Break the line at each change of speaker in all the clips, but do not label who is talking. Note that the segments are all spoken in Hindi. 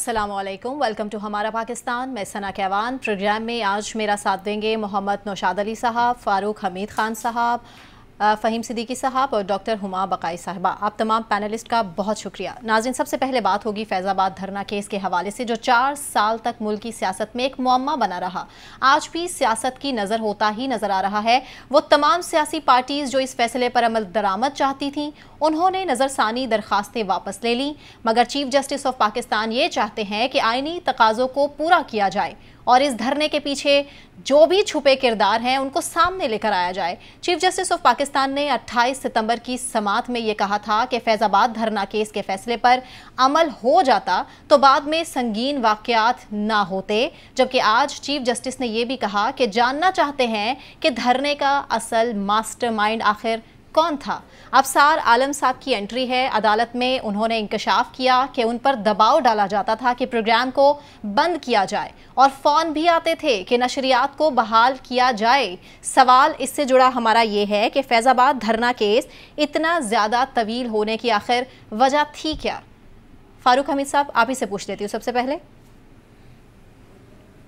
अस्सलामुअलैकुम, वेलकम टू हमारा पाकिस्तान। मैं सना कहवान। प्रोग्राम में आज मेरा साथ देंगे मोहम्मद नौशाद अली साहब, फ़ारूक हमीद ख़ान साहब, फ़हीम सिद्दीकी साहब और डॉक्टर हुमा बकाई साहिबा। आप तमाम पैनलिस्ट का बहुत शुक्रिया। नाज़रीन, सबसे पहले बात होगी फैज़ाबाद धरना केस के हवाले से, जो 4 साल तक मुल्क की सियासत में एक मुअम्मा बना रहा। आज भी सियासत की नज़र होता ही नज़र आ रहा है। वो तमाम सियासी पार्टीज़ जो इस फैसले पर अमल दरामद चाहती थीं, उन्होंने नज़रसानी दरखास्तें वापस ले लीं, मगर चीफ जस्टिस ऑफ पाकिस्तान ये चाहते हैं कि आइनी तकाज़ों को पूरा किया जाए और इस धरने के पीछे जो भी छुपे किरदार हैं उनको सामने लेकर आया जाए। चीफ जस्टिस ऑफ पाकिस्तान ने 28 सितंबर की समाअत में ये कहा था कि फैज़ाबाद धरना केस के फैसले पर अमल हो जाता तो बाद में संगीन वाक़यात ना होते, जबकि आज चीफ जस्टिस ने यह भी कहा कि जानना चाहते हैं कि धरने का असल मास्टरमाइंड आखिर कौन था। अफसार आलम साहब की एंट्री है अदालत में। उन्होंने इंकशाफ किया कि उन पर दबाव डाला जाता था कि प्रोग्राम को बंद किया जाए और फ़ोन भी आते थे कि नशरियात को बहाल किया जाए। सवाल इससे जुड़ा हमारा ये है कि फैज़ाबाद धरना केस इतना ज़्यादा तवील होने की आखिर वजह थी क्या? फ़ारूक हमीद साहब, आप ही से पूछ लेती हूँ सबसे पहले।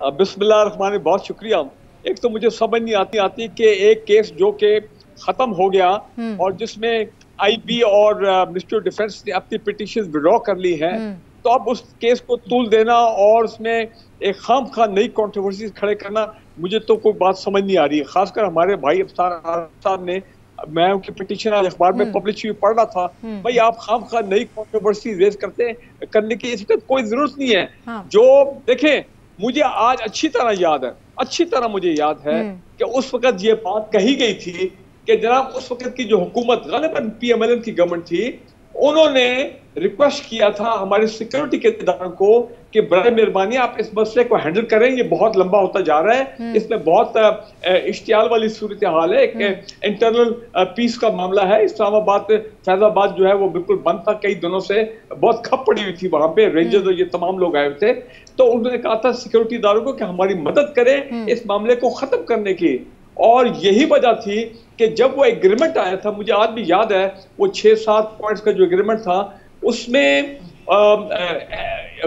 बिस्मिल्लाह, बहुत शुक्रिया। एक तो मुझे समझ नहीं आती कि एक केस जो के खत्म हो गया और जिसमें आईबी और मिनिस्ट्री ऑफ डिफेंस ने अपनी पिटीशन विड्रॉ कर ली है, तो अब उस केस को तूल देना और उसमें एक खामखा नई कंट्रोवर्सी खड़े करना, मुझे तो कोई बात समझ नहीं आ रही है। खासकर हमारे भाई अफसार साहब ने, मैं उनकी पिटीशन आज अखबार में पब्लिश हुई पढ़ रहा था, भाई आप खामखा नई कंट्रोवर्सी रेज करने की इसमें कोई जरूरत नहीं है। जो देखें, मुझे आज अच्छी तरह मुझे याद है कि उस वक्त ये बात कही गई थी कि जनाब उस वक्त की जो हुकूमत गालिबन पीएमएलएन की गवर्नमेंट थी, उन्होंने रिक्वेस्ट किया था हमारे सिक्योरिटी के इदारों को कि बड़े मेहरबानी आप इस मसले को हैंडल करें, ये बहुत लंबा होता जा रहा है, इसमें बहुत इश्तियाल वाली सूरत हाल है, एक इंटरनल पीस का मामला है। इस्लामाबाद फैजाबाद जो है वो बिल्कुल बंद था, कई दिनों से बहुत खप पड़ी हुई थी वहां पे, रेंजर्स और ये तमाम लोग आए हुए थे। तो उन्होंने कहा था सिक्योरिटी इदारों को कि हमारी मदद करें इस मामले को खत्म करने की, और यही वजह थी कि जब वो एग्रीमेंट आया था, मुझे आज भी याद है, वो 6-7 पॉइंट्स का जो एग्रीमेंट था उसमें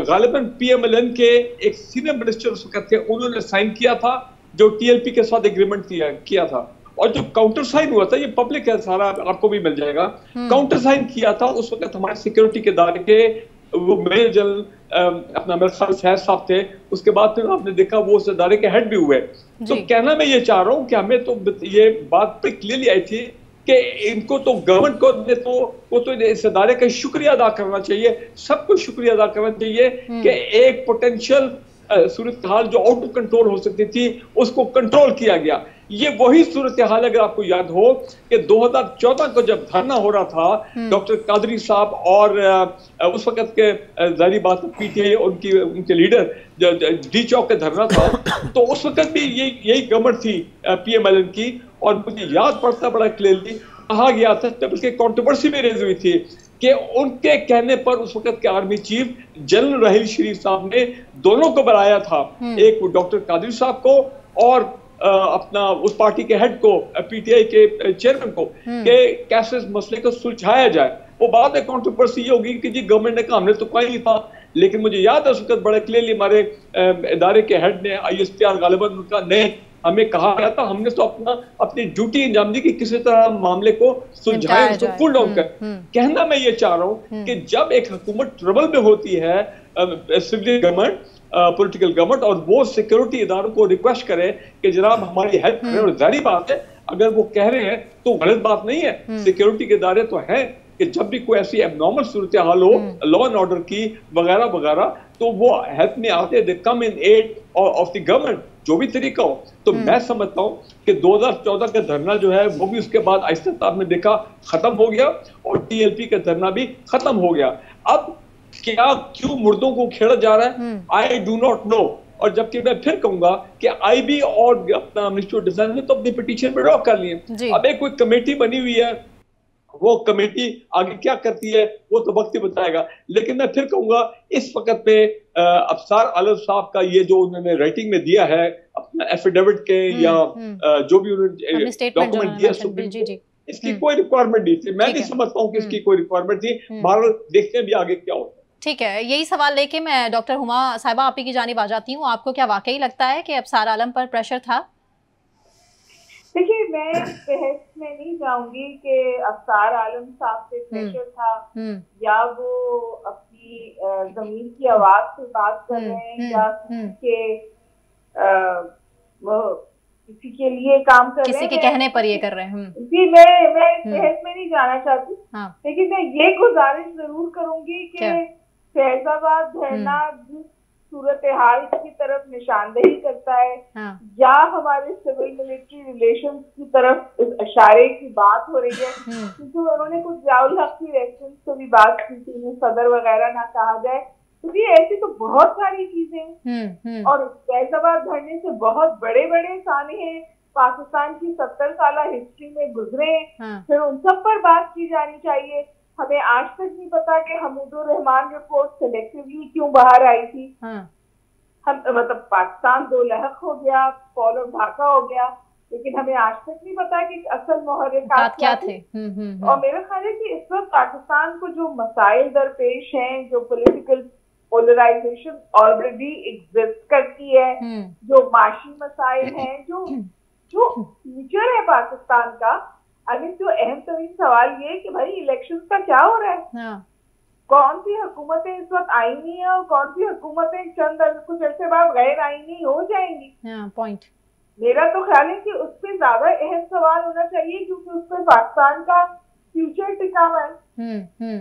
गालिबन पीएमएलएन के एक सीनियर मिनिस्टर उस वक्त थे, उन्होंने साइन किया था जो टीएलपी के साथ एग्रीमेंट किया था, और जो काउंटर साइन हुआ था, ये पब्लिक है, सारा आपको भी मिल जाएगा, काउंटर साइन किया था उस वक्त हमारे सिक्योरिटी के इदारे के वो मेजर जनरल अपना मेरे ख्याल फैज साहब थे। उसके बाद फिर आपने देखा वो उस इदारे के हेड भी हुए। तो कहना मैं ये चाह रहा हूँ कि हमें तो ये बात पे क्लियरली आई थी कि इनको तो गवर्नमेंट को तो इस इदारे का शुक्रिया अदा करना चाहिए, सबको शुक्रिया अदा करना चाहिए कि एक पोटेंशियल सूरत हाल जो आउट ऑफ कंट्रोल हो सकती थी उसको कंट्रोल किया गया। ये वही सूरत हाल, अगर आपको याद हो कि 2014 को जब धरना हो रहा था, डॉक्टर कादरी साहब और उस वक्त के जारी बात पीटीआई उनके लीडर डी चौक का धरना था, तो उस वक्त भी यही गवर्नमेंट थी पीएमएलएन की, और मुझे याद पड़ता बड़ा क्लियरली कहा गया था, बल्कि कंट्रोवर्सी में रेज हुई थी कि उनके कहने पर उस वक्त के आर्मी चीफ जनरल राहील शरीफ साहब ने दोनों को बुलाया था, एक डॉक्टर कादरी साहब को और अपना उस पार्टी के हेड को, पीटीआई के चेयरमैन को, कि कैसे इस मसले को सुलझाया जाए। वो बाद में कंट्रोवर्सी ये होगी कि जी गवर्नमेंट ने कहा हमने तो कोई नहीं था, लेकिन मुझे याद है उस वक्त बड़े क्लियरली हमारे इदारे के हेड ने, आईएसपीआर गालिबन उनका ने हमें कहा गया था, हमने तो अपनी ड्यूटी अंजाम दी कि किसी तरह मामले को सुलझाए, उसको कूल डाउन कर। कहना मैं ये चाह रहा हूँ कि जब एक हुकूमत ट्रबल में होती है, सिविल गवर्नमेंट, पॉलिटिकल गवर्नमेंट, और वो सिक्योरिटी इदारों को रिक्वेस्ट करे कि जनाब हमारी हेल्प करें, और जारी बात है अगर वो कह रहे हैं तो गलत बात नहीं है, सिक्योरिटी के इदारे तो हैं कि जब भी कोई ऐसी एबनॉर्मल सूरत हाल हो लॉ एंड ऑर्डर की वगैरह वगैरह, तो वो हेल्प में आते, दे कम in aid of the government, जो भी तरीका हो। तो मैं समझता हूँ कि 2014 का धरना जो है वो भी उसके बाद आहिस्ता आपने देखा खत्म हो गया, और टीएलपी का धरना भी खत्म हो गया। अब क्या क्यों मुर्दों को खेड़ा जा रहा है, आई डू नॉट नो। और जबकि मैं फिर कहूंगा कि आईबी और अपना मिनिस्ट्री ऑफ डिफेंस ने तो अपनी पिटीशन में ड्रॉप कर लिए। अब एक कोई कमेटी बनी हुई है, वो कमेटी आगे क्या करती है वो तो वक्त ही बताएगा, लेकिन मैं फिर कहूंगा इस वक्त पे अफसार आलम साहब का ये जो उन्होंने राइटिंग में दिया है अपना एफिडेविट के या जो भी उन्होंने डॉक्यूमेंट दिया सुप्रीम कोर्ट, इसकी कोई रिक्वायरमेंट नहीं थी। मैं नहीं समझता हूँ कि इसकी कोई रिक्वायरमेंट थी। बहरहाल देखते हैं भी आगे क्या होता है।
ठीक है, यही सवाल लेके मैं डॉक्टर हुमा साहिबा आप ही की जानिब आ जाती हूँ। आपको क्या वाकई लगता है कि अफसार आलम पर प्रेशर था?
देखिए, मैं बहस में नहीं जाऊंगी कि अफसार आलम साहब पे प्रेशर था या वो अपनी जमीन की आवाज से बात कर रहे हैं या किसी के लिए काम कर रहे हैं,
किसी के कहने पर ये कर रहे हैं।
जी, मैं बहस में नहीं जाना चाहती। लेकिन मैं ये गुजारिश जरूर करूंगी कि फैजाबाद धरना जिस सूरत हाल की तरफ निशानदेही करता है या हमारे सिविल मिलिट्री रिलेशंस की तरफ इस इशारे की बात हो रही है, क्योंकि उन्होंने कुछ जियाउल हक की रेफरेंस से भी बात की थी, सदर वगैरह ना कहा जाए, क्योंकि ऐसी तो बहुत सारी चीजें और फैजाबाद धरने से बहुत बड़े बड़े सानहे पाकिस्तान की 70 साल हिस्ट्री में गुजरे, फिर उन सब पर बात की जानी चाहिए। हमें आज तक नहीं पता कि हमीदुर रहमान रिपोर्ट सिलेक्टिवली क्यों बाहर आई थी। हम मतलब पाकिस्तान दो लहक हो गया, फॉल ऑफ ढाका हो गया, लेकिन हमें आज तक नहीं पता कि असल मुहर्रिकात क्या थे। और मेरा ख्याल है कि इस वक्त पाकिस्तान को जो मसाइल दरपेश हैं, जो पॉलिटिकल पोलराइजेशन ऑलरेडी एग्जिस्ट करती है, जो माशी मसाइल हैं, जो फ्यूचर है पाकिस्तान का, अभी जो अहम तरीन सवाल ये है कि भाई इलेक्शन का क्या हो रहा है। कौन सी हुकूमतें इस वक्त आईनी है और कौन सी हुकूमतें चंद कुछ ऐसे बाद गैर आईनी हो जाएंगी।
पॉइंट
मेरा तो ख्याल है कि उस पर ज्यादा अहम सवाल होना चाहिए, क्योंकि उस पर पाकिस्तान का फ्यूचर टिका हुआ है।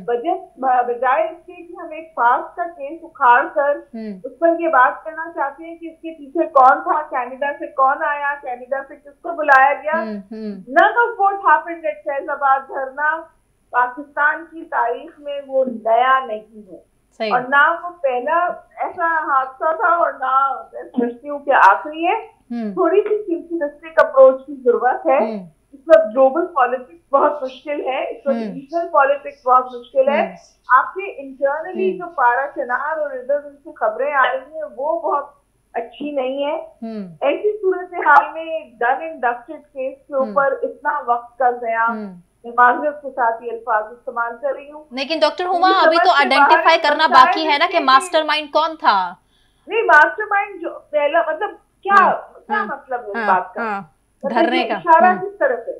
बजाय इसके कि हम एक पास्ट का केस उखाड़ कर उस पर ये बात करना चाहते हैं कि इसके पीछे कौन था, कनाडा से कौन आया, कनाडा से किसको बुलाया गया। None of what happened at Faizabad धरना पाकिस्तान की तारीख में वो नया नहीं है, और ना वो पहला ऐसा हादसा था और ना समझती हूँ कि आखिरी है। थोड़ी सी फ्यूचरिस्टिक अप्रोच की जरूरत है। इस वक्त ग्लोबल पॉलिटिक्स बहुत मुश्किल है, इस वक्त रीजनल पॉलिटिक्स बहुत मुश्किल है। आपके इंटरनली जो पारा चनार और इधर उधर से खबरें आ रही हैं वो बहुत अच्छी नहीं है। ऐसी सूरत हाल में डन एंड डस्टेड केस के ऊपर इतना वक्त का ज़या, माजरत के साथ ये अल्फाज इस्तेमाल कर रही हूँ।
लेकिन डॉक्टर हुमा अभी तो आइडेंटिफाई करना बाकी है ना कि मास्टरमाइंड कौन था।
नहीं, मास्टरमाइंड जो पहला मतलब क्या मतलब है इस बात का,
धरने का
इशारा किस तरफ है?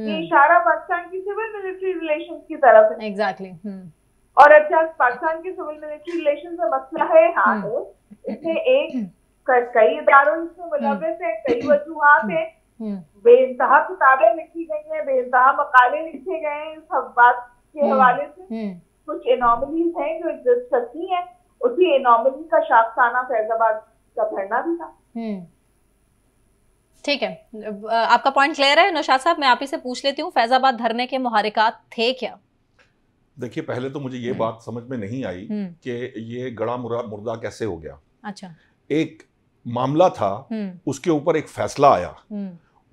ये इशारा पाकिस्तान की सिविल मिलिट्री रिलेशंस की तरफ है।
एग्जैक्टली।
और अच्छा, पाकिस्तान के सिविल मिलिट्री रिलेशंस में मसला है, हाँ है, इसमें कई इदारों इसमें मुलव्वस है, कई वजूहात है, बेइंतहा किताबें लिखी गई हैं, बेइंतहा मकाले लिखे गए हैं इस बात के हवाले से। कुछ एनॉमलीज हैं जो एग्जिस्ट करती हैं, उसी एनॉमली का शाखसाना फैजाबाद का धरना भी था।
ठीक है, आपका पॉइंट क्लियर है। नौशाद साहब, मैं आप ही से पूछ लेती हूँ, फैजाबाद धरने के मुहर्रिकात थे क्या?
देखिए, पहले तो मुझे ये बात समझ में नहीं आई कि ये गड़ा मुर्दा कैसे हो गया।
अच्छा,
एक मामला था, उसके ऊपर एक फैसला आया,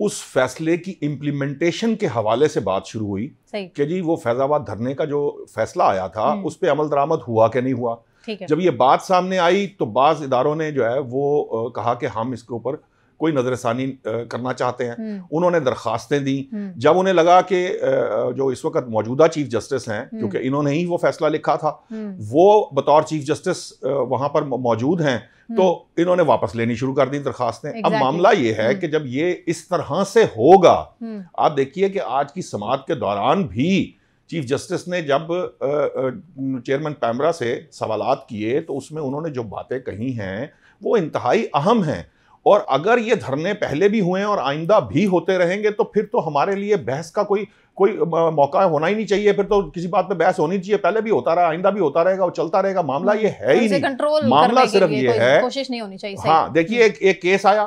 उस फैसले की इम्प्लीमेंटेशन के हवाले से बात शुरू हुई कि जी वो फैजाबाद धरने का जो फैसला आया था उस पर अमल दरामद हुआ कि नहीं हुआ। जब ये बात सामने आई तो बाज़ इदारों ने जो है वो कहा कि हम इसके ऊपर कोई नजरसानी करना चाहते हैं। उन्होंने दरखास्तें दी। जब उन्हें लगा कि जो इस वक्त मौजूदा चीफ जस्टिस हैं, क्योंकि इन्होंने ही वो फैसला लिखा था, वो बतौर चीफ जस्टिस वहां पर मौजूद हैं, तो इन्होंने वापस लेनी शुरू कर दी दरखास्तें। अब मामला ये है कि जब ये इस तरह से होगा, आप देखिए कि आज की समाअत के दौरान भी चीफ जस्टिस ने जब चेयरमैन पैमरा से सवालात किए तो उसमें उन्होंने जो बातें कही हैं वो इंतहाई अहम हैं। और अगर ये धरने पहले भी हुए हैं और आइंदा भी होते रहेंगे तो फिर तो हमारे लिए बहस का कोई मौका होना ही नहीं चाहिए। फिर तो किसी बात पे बहस होनी चाहिए, पहले भी होता रहा, आइंदा भी होता रहेगा, वो चलता रहेगा। मामला ये है ही नहीं, मामला सिर्फ ये है,
कोशिश नहीं होनी चाहिए।
हाँ, देखिए एक केस आया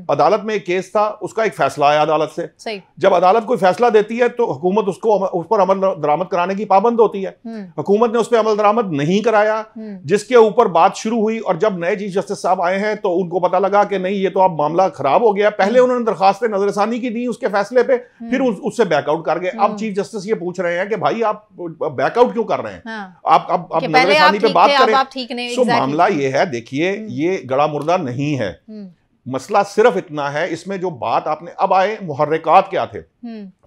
अदालत में, एक केस था, उसका एक फैसला आया अदालत से। जब अदालत कोई फैसला देती है तो हुकूमत उसको उस पर अमल दरामद कराने की पाबंद होती है। हुकूमत ने उस पर अमल दरामद नहीं कराया, जिसके ऊपर बात शुरू हुई। और जब नए चीफ जस्टिस साहब आए हैं तो उनको पता लगा कि नहीं, ये तो अब मामला खराब हो गया। पहले उन्होंने दरखास्तें नजरसानी की दी उसके फैसले पे, फिर उससे बैकआउट कर गए। अब चीफ जस्टिस ये पूछ रहे हैं कि भाई आप बैकआउट क्यों कर रहे हैं? आप नजरसानी पे बात करें। सो मामला ये है, देखिए ये गड़ा मुर्दा नहीं है, मसला सिर्फ इतना है। इसमें जो बात आपने, अब आए मुहर्रिकात क्या थे,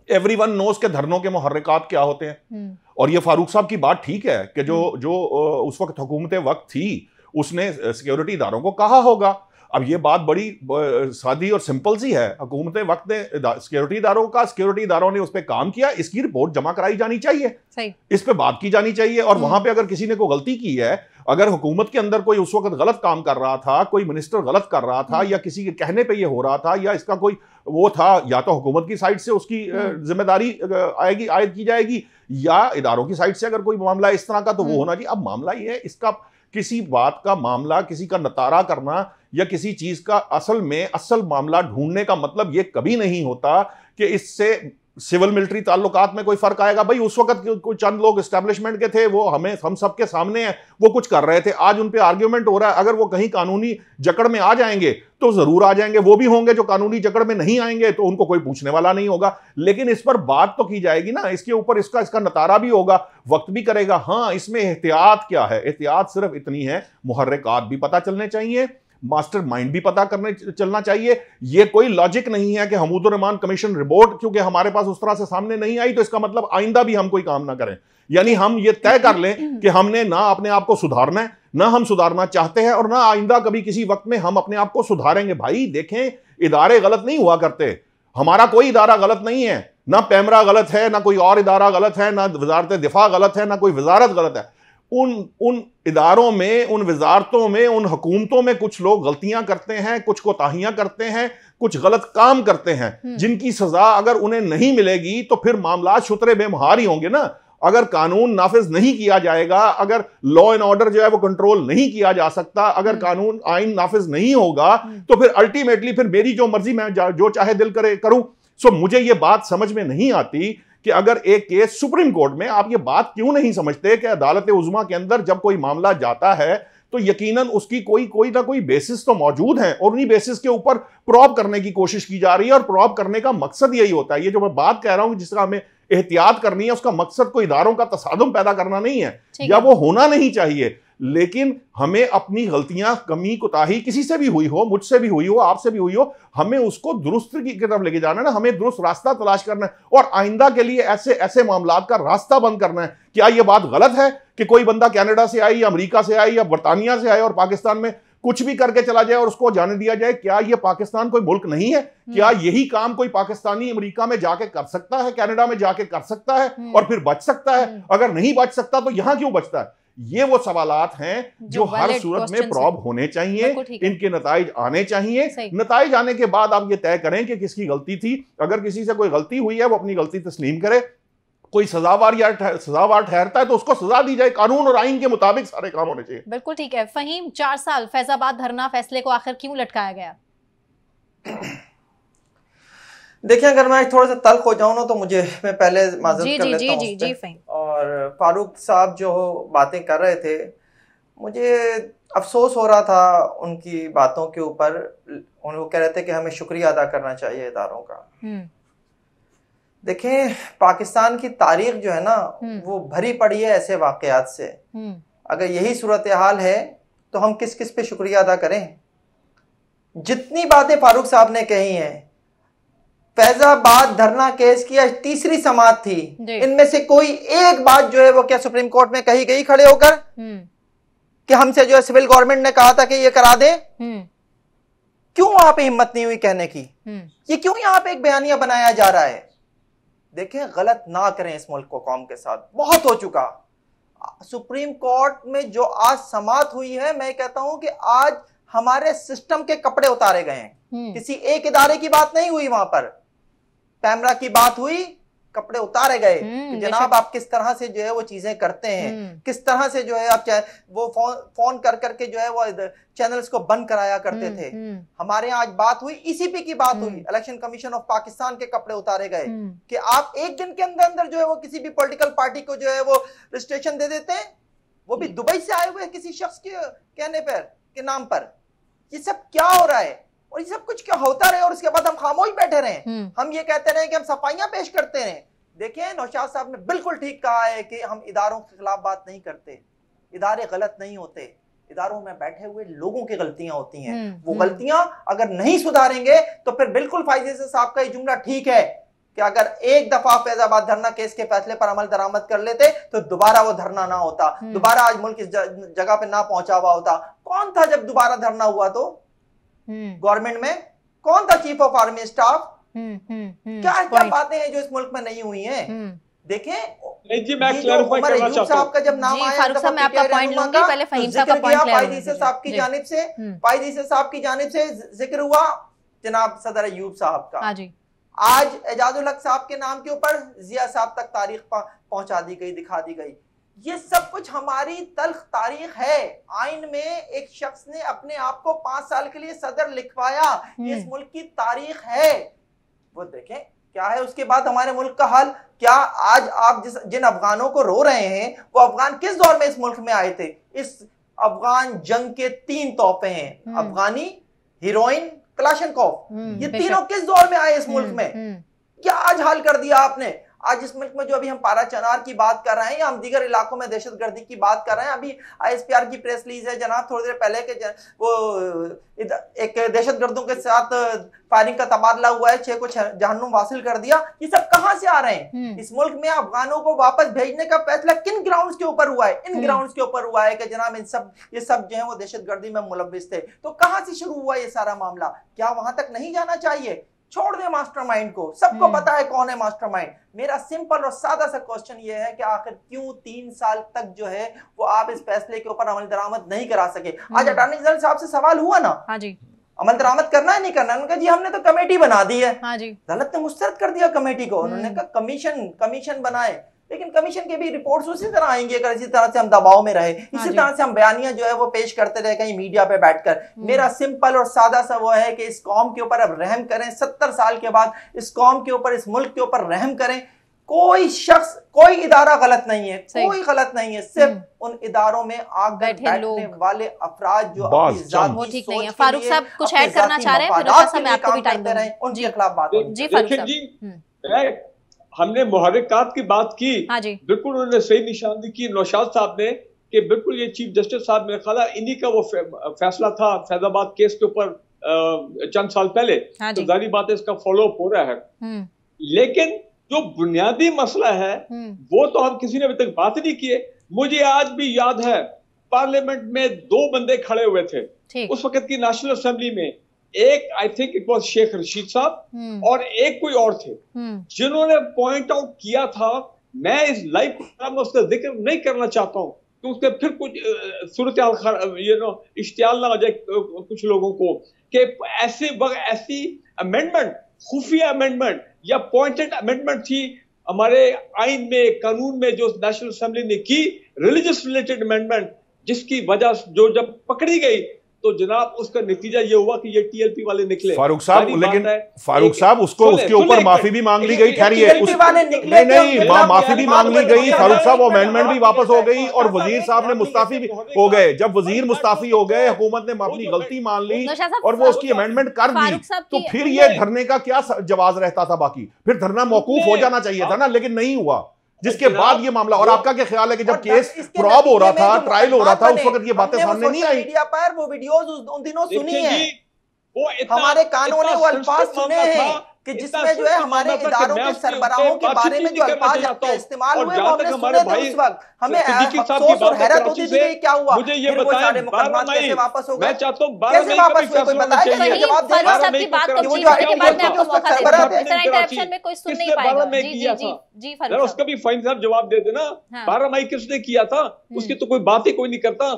एवरीवन नोज के धरनों के मुहर्रिकात क्या होते हैं। और ये फारूक साहब की बात ठीक है कि जो उस वक्त हुकूमत वक्त थी उसने सिक्योरिटी इदारों को कहा होगा। अब ये बात बड़ी सादी और सिंपल सी है, हुकूमत वक्त ने सिक्योरिटी इदारों ने उस पर काम किया, इसकी रिपोर्ट जमा कराई जानी चाहिए, इस पे बात की जानी चाहिए। और वहां पे अगर किसी ने कोई गलती की है, अगर हुकूमत के अंदर कोई उस वक्त गलत काम कर रहा था, कोई मिनिस्टर गलत कर रहा था, या किसी के कहने पे ये हो रहा था, या इसका कोई वो था, या तो हुकूमत की साइड से उसकी जिम्मेदारी आयद की जाएगी, या इदारों की साइड से अगर कोई मामला इस तरह का तो वो होना चाहिए। अब मामला ये है, इसका किसी बात का मामला, किसी का नतारा करना या किसी चीज का असल मामला ढूंढने का मतलब ये कभी नहीं होता कि इससे सिविल मिलिट्री ताल्लुकात में कोई फर्क आएगा। भाई उस वक्त कोई चंद लोग एस्टेब्लिशमेंट के थे, वो हम सबके सामने हैं, वो कुछ कर रहे थे, आज उन पे आर्ग्यूमेंट हो रहा है। अगर वो कहीं कानूनी जकड़ में आ जाएंगे तो जरूर आ जाएंगे, वो भी होंगे। जो कानूनी जकड़ में नहीं आएंगे तो उनको कोई पूछने वाला नहीं होगा, लेकिन इस पर बात तो की जाएगी ना, इसके ऊपर इसका नतारा भी होगा, वक्त भी करेगा। हाँ, इसमें एहतियात क्या है? एहतियात सिर्फ इतनी है, मुहर्रिकात भी पता चलने चाहिए, मास्टर माइंड भी पता करने चलना चाहिए। ये कोई लॉजिक नहीं है कि हमीदुर रहमान कमीशन रिपोर्ट क्योंकि हमारे पास उस तरह से सामने नहीं आई तो इसका मतलब आइंदा भी हम कोई काम ना करें। यानी हम ये तय कर लें कि हमने ना अपने आप को सुधारना है, ना हम सुधारना चाहते हैं, और ना आइंदा कभी किसी वक्त में हम अपने आप को सुधारेंगे। भाई देखें, इदारे गलत नहीं हुआ करते, हमारा कोई इदारा गलत नहीं है, ना पैमरा गलत है, ना कोई और इदारा गलत है, ना वजारत दिफा गलत है, ना कोई वजारत गलत है। उन इदारों में, उन वजारतों में, उन हुकूमतों में कुछ लोग गलतियां करते हैं, कुछ कोताहियां करते हैं, कुछ गलत काम करते हैं, जिनकी सजा अगर उन्हें नहीं मिलेगी तो फिर मामला शुतरे बेमहार ही होंगे ना। अगर कानून नाफिज नहीं किया जाएगा, अगर लॉ एंड ऑर्डर जो है वो कंट्रोल नहीं किया जा सकता, अगर कानून आइन नाफिज नहीं होगा तो फिर अल्टीमेटली फिर मेरी जो मर्जी मैं जो चाहे दिल करे करूं। सो मुझे ये बात समझ में नहीं आती कि अगर एक केस सुप्रीम कोर्ट में, आप ये बात क्यों नहीं समझते कि अदालत उज़्मा के अंदर जब कोई मामला जाता है तो यकीनन उसकी कोई ना कोई बेसिस तो मौजूद है, और उन्हीं बेसिस के ऊपर प्रोब करने की कोशिश की जा रही है। और प्रोब करने का मकसद यही होता है, ये जो मैं बात कह रहा हूं जिसका हमें एहतियात करनी है, उसका मकसद कोई इदारों का तसादुम पैदा करना नहीं है, या वो होना नहीं चाहिए। लेकिन हमें अपनी गलतियां, कमी, कोताही किसी से भी हुई हो, मुझसे भी हुई हो, आपसे भी हुई हो, हमें उसको दुरुस्त की तरफ लेके जाना है ना, हमें दुरुस्त रास्ता तलाश करना है, और आइंदा के लिए ऐसे मामलात का रास्ता बंद करना है। क्या यह बात गलत है कि कोई बंदा कनाडा से आई या अमेरिका से आई या बरतानिया से आए और पाकिस्तान में कुछ भी करके चला जाए और उसको जाने दिया जाए? क्या यह पाकिस्तान कोई मुल्क नहीं है? क्या यही काम कोई पाकिस्तानी अमेरिका में जाके कर सकता है, कनाडा में जाके कर सकता है और फिर बच सकता है? अगर नहीं बच सकता तो यहां क्यों बचता है? ये वो सवालात हैं जो हर सूरत में प्रॉब होने चाहिए, इनके नताइज आने चाहिए। नताइज आने के बाद आप ये तय करें कि किसकी गलती थी। अगर किसी से कोई गलती हुई है वो अपनी गलती तस्लीम करे, कोई सजावार ठहरता है तो उसको सजा दी जाए, कानून और आइन के मुताबिक सारे काम होने चाहिए।
बिल्कुल ठीक है। फहीम, 4 साल फैजाबाद धरना फैसले को आखिर क्यों लटकाया गया?
देखिए, अगर मैं थोड़ा सा तल्ख हो जाऊं ना तो मैं पहले माजरत कर लेता हूं। और फारूक साहब जो बातें कर रहे थे, मुझे अफसोस हो रहा था उनकी बातों के ऊपर। वो कह रहे थे कि हमें शुक्रिया अदा करना चाहिए इदारों का। देखें, पाकिस्तान की तारीख जो है ना वो भरी पड़ी है ऐसे वाकयात से। अगर यही सूरत हाल है तो हम किस किस पे शुक्रिया अदा करें? जितनी बातें फारूक साहब ने कही हैं, फैजाबाद धरना केस की आज तीसरी समाअत थी, इनमें से कोई एक बात जो है वो क्या सुप्रीम कोर्ट में कही गई खड़े होकर कि हमसे जो है सिविल गवर्नमेंट ने कहा था कि ये करा दे? क्यों वहां पे हिम्मत नहीं हुई कहने की? ये क्यों यहाँ पे एक बयानिया बनाया जा रहा है? देखें, गलत ना करें इस मुल्क को, कौम के साथ बहुत हो चुका। सुप्रीम कोर्ट में जो आज समाअत हुई है, मैं कहता हूं कि आज हमारे सिस्टम के कपड़े उतारे गए हैं। किसी एक इदारे की बात नहीं हुई, वहां पर पैमरा की बात हुई, कपड़े उतारे गए कि जनाब आप किस तरह से जो है वो चीजें करते हैं, किस तरह से जो है आप वो फोन कर करके जो है वो चैनल्स को बंद कराया करते थे। हमारे यहाँ आज बात हुई, ईसीपी की बात हुई, इलेक्शन कमीशन ऑफ पाकिस्तान के कपड़े उतारे गए कि आप एक दिन के अंदर अंदर जो है वो किसी भी पॉलिटिकल पार्टी को जो है वो रजिस्ट्रेशन दे देते हैं, वो भी दुबई से आए हुए किसी शख्स के कहने पर, के नाम पर। ये सब क्या हो रहा है? और ये सब कुछ क्या होता रहे और उसके बाद हम खामोश बैठे रहे, हम ये कहते रहे कि हम सफाइयां पेश करते रहे। देखिए, नौशाद साहब ने बिल्कुल ठीक कहा है कि हम इदारों के खिलाफ बात नहीं करते, इदारे गलत नहीं होते, इदारों में बैठे हुए लोगों की गलतियां होती हैं। वो गलतियां अगर नहीं सुधारेंगे तो फिर बिल्कुल फायदे से साहब का ये जुमला ठीक है कि अगर एक दफा फैजाबाद धरना केस के फैसले पर अमल दरामद कर लेते तो दोबारा वो धरना ना होता, दोबारा आज मुल्क इस जगह पे ना पहुंचा हुआ होता। कौन था जब दोबारा धरना हुआ तो गवर्नमेंट में? कौन था चीफ ऑफ आर्मी स्टाफ? क्या क्या बातें हैं जो इस मुल्क में नहीं हुई हैं? देखें, उमर अयूब साहब का जब नाम आया, पायदी साहब की जानिब से जिक्र हुआ जनाब सदर अयूब साहब का। आज एजाजुल हक साहब के नाम के ऊपर जिया साहब तक तारीख पहुंचा दी गई, दिखा दी गई। ये सब कुछ हमारी तल्ख तारीख है। आइन में एक शख्स ने अपने आप को 5 साल के लिए सदर लिखवाया, इस मुल्क की तारीख है। वो देखें क्या है उसके बाद हमारे मुल्क का हाल। क्या आज आप जिन अफगानों को रो रहे हैं, वो अफगान किस दौर में इस मुल्क में आए थे? इस अफगान जंग के 3 तोहफे हैं, अफगानी, हीरोइन, कलाशनकोव। ये तीनों किस दौर में आए इस मुल्क में? क्या आज हाल कर दिया आपने। आज इस मुल्क में जो अभी हम पारा चनार की बात कर रहे हैं या हम दीगर इलाकों में दहशतगर्दी की बात कर रहे हैं, अभी ISPR की प्रेस रिलीज है जनाब थोड़ी देर पहले के वो एक दहशतगर्दों के साथ फायरिंग का तबादला हुआ है, 6 को जहन्नुम वासिल कर दिया। ये सब कहां से आ रहे हैं? इस मुल्क में अफगानों को वापस भेजने का फैसला किन ग्राउंड्स के ऊपर हुआ है? इन ग्राउंड्स के ऊपर हुआ है कि जनाब ये सब जो है वो दहशतगर्दी में मुलव्विस थे। तो कहां से शुरू हुआ ये सारा मामला? क्या वहां तक नहीं जाना चाहिए? छोड़ दे मास्टरमाइंड को, सबको पता है कौन है मास्टरमाइंड। मेरा सिंपल और सादा सा क्वेश्चन ये है कि आखिर क्यों 3 साल तक जो है वो आप इस फैसले के ऊपर अमल दरामद नहीं करा सके? आज अटॉर्नी जनरल साहब से सवाल हुआ ना, हाँ जी, अमल दरामद करना है नहीं करना? उन्होंने कहा जी हमने तो कमेटी बना दी है। हाँ जी, अदालत ने मुस्तरद कर दिया कमेटी को। उन्होंने कहा कमीशन बनाए, लेकिन कमीशन के भी रिपोर्ट्स उसी तरह आएंगी अगर इसी तरह से हम दबाव में रहे, इसी तरह से हम बयानियां जो है वो पेश करते रहे कहीं मीडिया पे बैठकर। मेरा सिंपल और सादा सा वो है कि इस कौम के ऊपर अब रहम करें। 70 साल के बाद इस कौम के ऊपर, इस मुल्क के ऊपर रहम करें। कोई शख्स, कोई इदारा गलत नहीं है, कोई गलत नहीं है, सिर्फ उन इदारों में आग बैठने वाले अफराद जो अपनी जाती सोच के
फारूक साहब कुछ ऐड करना चाह रहे हैं, मैं आपको भी टाइम दे रहे हैं,
उनके खिलाफ बात होगी।
जी फारूक साहब,
हमने मुहर्रिकात की बात की, बिल्कुल उन्होंने सही निशानदेही की नौशाद साहब ने कि बिल्कुल ये चीफ जस्टिस साहब मेरे ख्याल इन्हीं का वो फैसला था फैजाबाद केस के ऊपर चंद साल पहले, तो जारी बात है इसका फॉलो अप हो रहा है। लेकिन जो बुनियादी मसला है वो तो हम किसी ने अभी तक बात नहीं किए। मुझे आज भी याद है पार्लियामेंट में 2 बंदे खड़े हुए थे उस वक्त की नेशनल असेंबली में, एक I think it was Sheikh Rasheed साहब और एक कोई और थे, जिन्होंने पॉइंट आउट किया था। मैं इस लाइव प्रोग्राम में उसका जिक्र नहीं करना चाहता हूं कि उसके फिर कुछ सूरत इश्तियाल ना हो जाए कुछ लोगों को कि ऐसी अमेंडमेंट, खुफिया अमेंडमेंट या पॉइंटेड अमेंडमेंट थी हमारे आइन में, कानून में जो नेशनल असेंबली ने की, रिलीजियस रिलेटेड अमेंडमेंट, जिसकी वजह जो जब पकड़ी गई तो जनाब उसका नतीजा ये हुआ कि ये TLP वाले निकले।
फारूक साहब, लेकिन फारूक साहब उसको उसके ऊपर माफी भी मांग ली गई, ठहरिए, नहीं माफी भी मांग ली गई फारूक साहब, अमेंडमेंट भी वापस हो गई और वजीर साहब ने मुस्ताफी भी हो गए। जब वजीर मुस्ताफी हो गए, हुकूमत ने अपनी गलती मान ली और वो उसकी अमेंडमेंट कर दी, तो फिर ये धरने का क्या जवाब रहता था? बाकी फिर धरना मौकूफ हो जाना चाहिए था ना, लेकिन नहीं हुआ, जिसके बाद ये मामला। और आपका क्या ख्याल है कि जब केस प्रॉब हो रहा था, ट्रायल हो रहा था, उस वक्त ये बातें सामने नहीं आई?
मीडिया पर वो वीडियोस उन दिनों सुनी है, हमारे कानों ने वो अल्फाज सुने हैं कि जिसमें जो है हमारे इदारों के सरबराहों के बारे में जो अल्फाज इस्तेमाल हुए वो हमने सुने थे उस वक्त। हमें अफसोस और हैरत होती थी कि क्या हुआ,
मुझे ये बताएं
मुकदमात कैसे वापस हो गए?
मैं चाहता हूं
कैसे वापस हुए, कोई बताएगा, कोई जवाब देगा?
आपकी बात को पूरी करने के बाद मैं आपको मौका देता हूं, इतना इंटरप्शन में कोई सुन नहीं पाएगा। जी फारूक साहब,
उसका भी फाइन साहब जवाब दे देना। 12 मई किसने किया था, उसकी तो कोई बात ही कोई नहीं करता।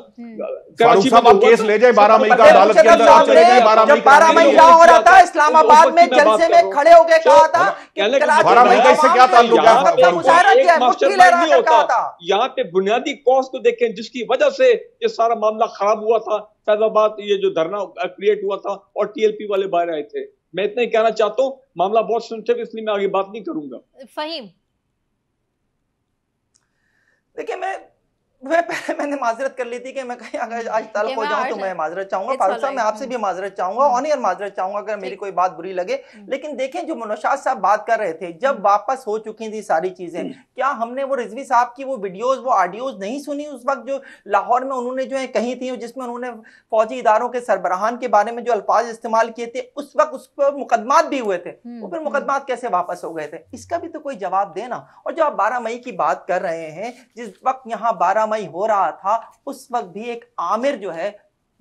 फारूक साहब आप केस ले जाए 12 मई का, अदालत के अंदर चले जाए।
12 मई क्या हो रहा था? इस्लामाबाद में जलसे में खड़े होकर कहा था
12 मई का इससे क्या ताल्लुक है?
यहाँ पे बुनियादी कॉज को देखें जिसकी वजह से ये सारा मामला खराब हुआ था, फैजाबाद ये जो धरना क्रिएट हुआ था और TLP वाले बाहर आए थे। मैं इतना ही कहना चाहता हूँ, मामला बहुत सेंसिटिव, इसलिए मैं आगे बात नहीं करूंगा।
फहीम,
देखिए मैं मैंने माजरत कर ली थी कि मैं कहीं अगर आज तलब हो जाऊं तो मैं माजरत चाहूंगा। फारूक साहब मैं आपसे भी माजरत चाहूंगा, ऑनियर माजरत चाहूंगा अगर मेरी कोई बात बुरी लगे। लेकिन देखें जो नौशाद साहब बात कर रहे थे, जब वापस हो चुकी थी सारी चीजें, क्या हमने वो रिजवी साहब की वो वीडियोस वो ऑडियोज नहीं सुनी उस वक्त जो लाहौर में उन्होंने जो है कही थी, जिसमें उन्होंने फौजी इदारों के सरबराहान के बारे में जो अल्फाज इस्तेमाल किए थे, उस वक्त उस पर मुकदमात भी हुए थे, वो फिर मुकदमात कैसे वापस हो गए थे? इसका भी तो कोई जवाब देना। और जो आप 12 मई की बात कर रहे हैं, जिस वक्त यहाँ 12 मई हो रहा था उस वक्त भी एक आमिर जो है